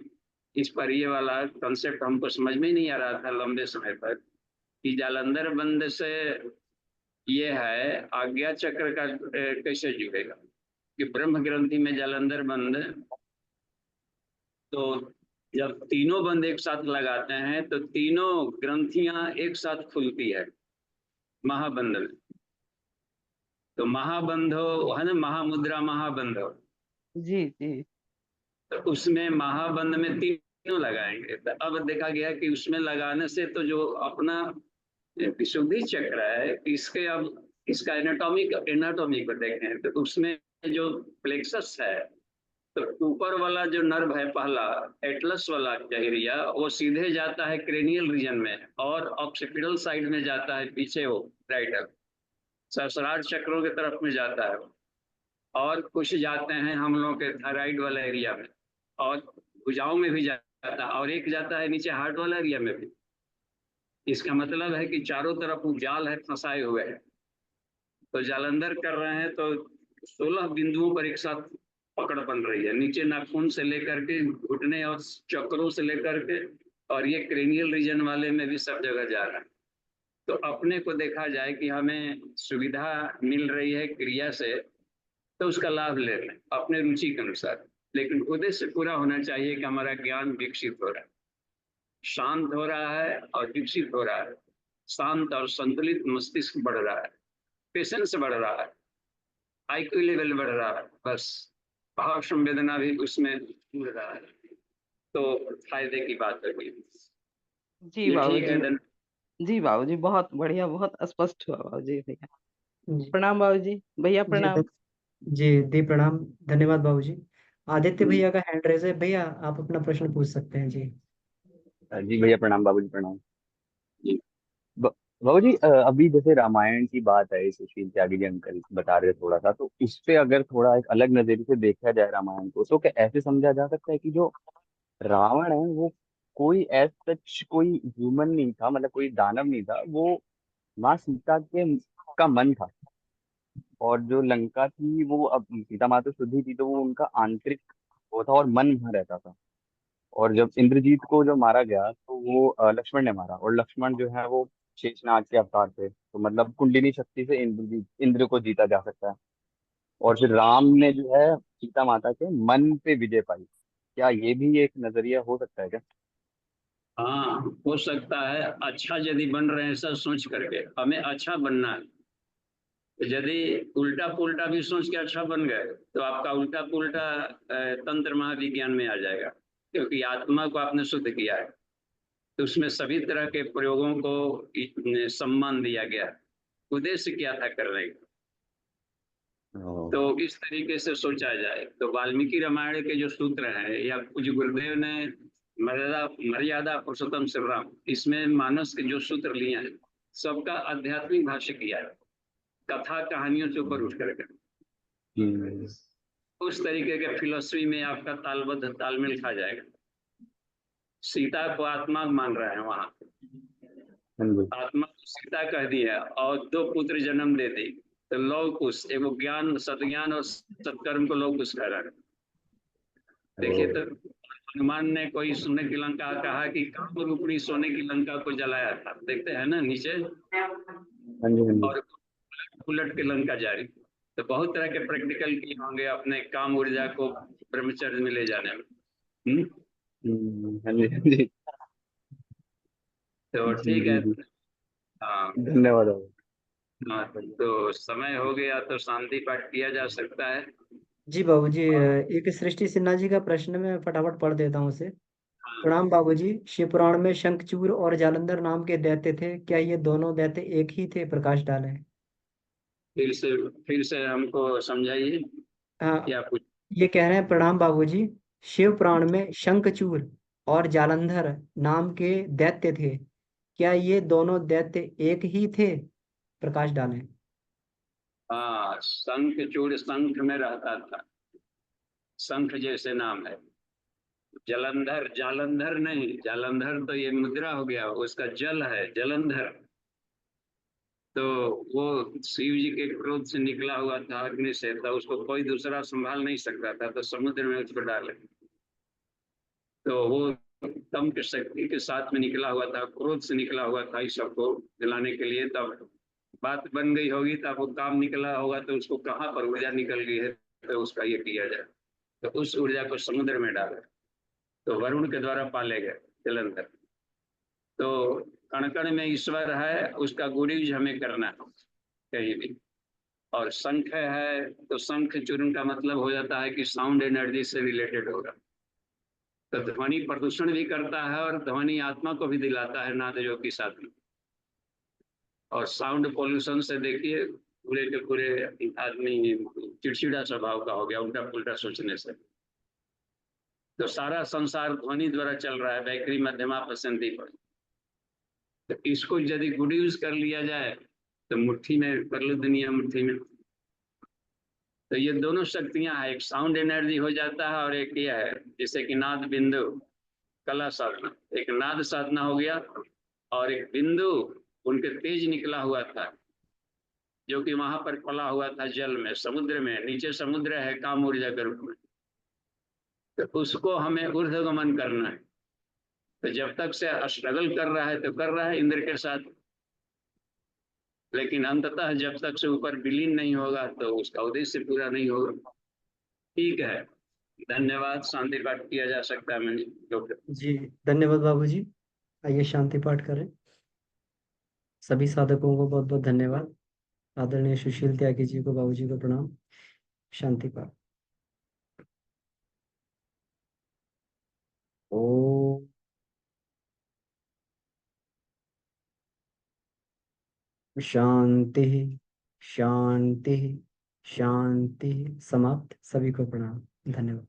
Speaker 4: इस पर ये वाला कंसेप्ट हमको समझ में नहीं आ रहा था लंबे समय पर, कि जालंधर बंद से ये है आज्ञा चक्र का कैसे जुड़ेगा, कि ब्रह्म ग्रंथि में जालंधर बंद तो जब तीनों बंद एक साथ लगाते हैं तो तीनों ग्रंथियां एक साथ खुलती है महाबंध में। तो महाबंधो है ना, महामुद्रा महाबंधो,
Speaker 5: जी जी
Speaker 4: तो उसमें महाबंध में तीनों लगाएंगे। तो अब देखा गया कि उसमें लगाने से तो जो अपना विशुद्धि चक्र है, इसके अब इसका एनाटॉमी को देखें तो उसमें जो प्लेक्सस है, तो ऊपर वाला जो नर्व है पहला एटलस वाला एरिया, वो सीधे जाता है क्रेनियल रीजन में और ऑक्सीपिटल साइड में जाता है पीछे, वो राइट सहस्रार चक्रों की तरफ में जाता है। और कुछ जाते हैं हम लोग के थायराइड वाला एरिया में, और भुजाओं में भी जाता है, और एक जाता है नीचे हार्ट वाला एरिया में भी। इसका मतलब है कि चारों तरफ जाल है, फंसाए हुए हैं। तो जालंधर कर रहे हैं तो 16 बिंदुओं पर एक साथ पकड़ बन रही है, नीचे नाखून से लेकर के घुटने और चक्रों से लेकर के, और ये क्रेनियल रीजन वाले में भी सब जगह जा रहा है। तो अपने को देखा जाए कि हमें सुविधा मिल रही है क्रिया से, तो उसका लाभ ले लें अपने रुचि के अनुसार, लेकिन उद्देश्य पूरा होना चाहिए कि हमारा ज्ञान विकसित हो रहा है, शांत हो रहा है और विकसित हो रहा है, शांत और संतुलित मस्तिष्क बढ़ रहा है, पेशेंस बढ़ रहा है, आईक्यू लेवल बढ़ रहा है, बस भाव संवेदना भी उसमें जुड़ रहा है, तो फायदे की बात होगी।
Speaker 5: जी
Speaker 4: ये
Speaker 5: बाबू
Speaker 4: ठीक है
Speaker 5: जी। जी बाबू जी, बहुत बढ़िया, बहुत स्पष्ट हुआ बाबू जी। भैया
Speaker 2: जी
Speaker 5: प्रणाम बाबू जी। भैया
Speaker 2: जी
Speaker 5: प्रणाम।
Speaker 2: जी दी प्रणाम। धन्यवाद बाबूजी। आदित्य
Speaker 4: हम्म।
Speaker 2: भैया का हैंड रेज है, भैया आप अपना प्रश्न पूछ सकते हैं जी।
Speaker 6: जी भैया प्रणाम, बाबूजी प्रणाम।
Speaker 4: जी।
Speaker 6: ब- बाबूजी, अभी जैसे रामायण की बात है, सुशील त्यागी जी अंकल बता रहे थे थोड़ा सा, तो इस पे अगर थोड़ा एक अलग नजरिए से देखा जाए रामायण को, तो क्या ऐसे समझा जा सकता है कि जो रावण है वो कोई एज सच कोई ह्यूमन नहीं था, मतलब कोई दानव नहीं था, वो माँ सीता के का मन था। और जो लंका थी वो, अब सीता माँ तो शुद्ध ही थी, तो वो उनका आंतरिक वो था और मन वहाँ रहता था। और जब इंद्रजीत को जो मारा गया तो वो लक्ष्मण ने मारा, और लक्ष्मण जो है वो शेषनाग के अवतार थे, तो मतलब कुंडली शक्ति से इंद्र को जीता जा सकता है। और फिर राम ने जो है सीता माता के मन पे विजय पाई। क्या ये भी एक नजरिया हो सकता है क्या?
Speaker 4: हाँ, हो सकता है। अच्छा यदि बन रहे हैं सब सोच करके, हमें अच्छा बनना है। यदि उल्टा पुल्टा भी सोच के अच्छा बन गए तो आपका उल्टा पुल्टा तंत्र महाविज्ञान में आ जाएगा, क्योंकि आत्मा को आपने शुद्ध किया है, तो उसमें सभी तरह के प्रयोगों को सम्मान दिया गया। उद्देश्य क्या था करने का, तो इस तरीके से सोचा जाए तो वाल्मीकि रामायण के जो सूत्र हैं, या कुछ गुरुदेव ने मर्यादा मर्यादा पुरुषोत्तम श्री राम, इसमें मानस के जो सूत्र लिए हैं, सबका आध्यात्मिक भाष्य किया है, कथा कहानियों से ऊपर उठ करके।
Speaker 6: हम्म।
Speaker 4: उस तरीके के फिलोसफी में आपका तालबद्ध तालमेल खा जाएगा। सीता को आत्मा मान रहे हैं वहां,
Speaker 6: हाँ जी।
Speaker 4: आत्मा को सीता कह दिया और 2 पुत्र जन्म दे दी, तो लौह कुश एवं ज्ञान सतज्ञान और सत्कर्म को लौह कुश कह रहा है। देखिए तो हनुमान ने कोई सोने की लंका कहा कि काम रूपी सोने की लंका को जलाया था, देखते हैं ना नीचे,
Speaker 6: हाँ जी। हाँ जी।
Speaker 4: और उलट के लंका जारी। तो बहुत तरह के प्रैक्टिकल किए होंगे अपने काम ऊर्जा को ब्रह्मचर्य में ले जाने में।
Speaker 6: हाँ जी। हाँ जी।
Speaker 4: तो
Speaker 6: जी
Speaker 4: ठीक
Speaker 6: जी
Speaker 4: है।
Speaker 6: जी।
Speaker 4: हाँ।
Speaker 6: धन्यवाद बाबू।
Speaker 4: हाँ, तो समय हो गया तो शांति पाठ किया जा सकता है।
Speaker 2: जी बाबूजी, एक सृष्टि सिन्हा जी का प्रश्न मैं फटाफट पढ़ देता हूँ उसे। प्रणाम बाबूजी। शिव पुराण में शंखचूड़ और जालंधर नाम के दैत्य थे, क्या ये दोनों दैत्य एक ही थे? प्रकाश डालें।
Speaker 4: फिर से हमको समझाइए
Speaker 2: हाँ,
Speaker 4: क्या कुछ।
Speaker 2: ये कह रहे हैं, प्रणाम बाबूजी, शिव पुराण में शंखचूड़ और जालंधर नाम के दैत्य थे, क्या ये दोनों दैत्य एक ही थे? प्रकाश डालें।
Speaker 4: हाँ, शंख चूड़ शंख में रहता था, शंख जैसे नाम है। जलंधर जालंधर नहीं, जालंधर तो ये मुद्रा हो गया, उसका जल है जलंधर। तो वो शिव जी के क्रोध से निकला हुआ था, अग्नि से, तो उसको कोई दूसरा संभाल नहीं सकता था, तो समुद्र में उसको डाले। तो वो तम के शक्ति के साथ में निकला हुआ था, क्रोध से निकला हुआ था इस सबको दिलाने के लिए। तब बात बन गई होगी, तब वो काम निकला होगा, तो उसको कहाँ पर ऊर्जा निकल गई है, तो उसका ये किया जाए, तो उस ऊर्जा को समुद्र में डाले। तो वरुण के द्वारा पाले गए जलंधर। तो कण कण में ईश्वर है, उसका गुड यूज हमें करना है कहीं भी। और शंख है तो शंख चूर्ण का मतलब हो जाता है कि साउंड एनर्जी से रिलेटेड होगा। तो ध्वनि प्रदूषण भी करता है और ध्वनि आत्मा को भी दिलाता है नाद योग की साधना। और साउंड पोल्यूशन से देखिए पूरे के पूरे आदमी चिड़चिड़ा स्वभाव का हो गया, उल्टा पुल्टा सोचने से। तो सारा संसार ध्वनि द्वारा चल रहा है, बैकरी मध्यमा पसंदी पर। तो इसको यदि गुड यूज कर लिया जाए तो मुट्ठी में कर लो दुनिया मुट्ठी में। तो ये दोनों शक्तियां हैं, एक साउंड एनर्जी हो जाता है और एक ये है जैसे कि नाद बिंदु कला साधना। एक नाद साधना हो गया और एक बिंदु उनके तेज निकला हुआ था जो कि वहां पर पला हुआ था जल में, समुद्र में। नीचे समुद्र है काम ऊर्जा के रूप में, तो उसको हमें ऊर्ध्वगमन करना है। तो जब तक से स्ट्रगल कर रहा है तो कर रहा है इंद्र के साथ, लेकिन अंततः जब तक से ऊपर विलीन नहीं होगा तो उसका उद्देश्य पूरा नहीं होगा। ठीक है, धन्यवाद। शांति पाठ किया जा सकता है मैंने
Speaker 2: जी धन्यवाद बाबूजी। आइए शांति पाठ करें। सभी साधकों को बहुत बहुत धन्यवाद। आदरणीय सुशील त्यागी जी को, बाबूजी को प्रणाम। शांति पाठ। ओम शांति शांति शांति। समाप्त। सभी को प्रणाम, धन्यवाद।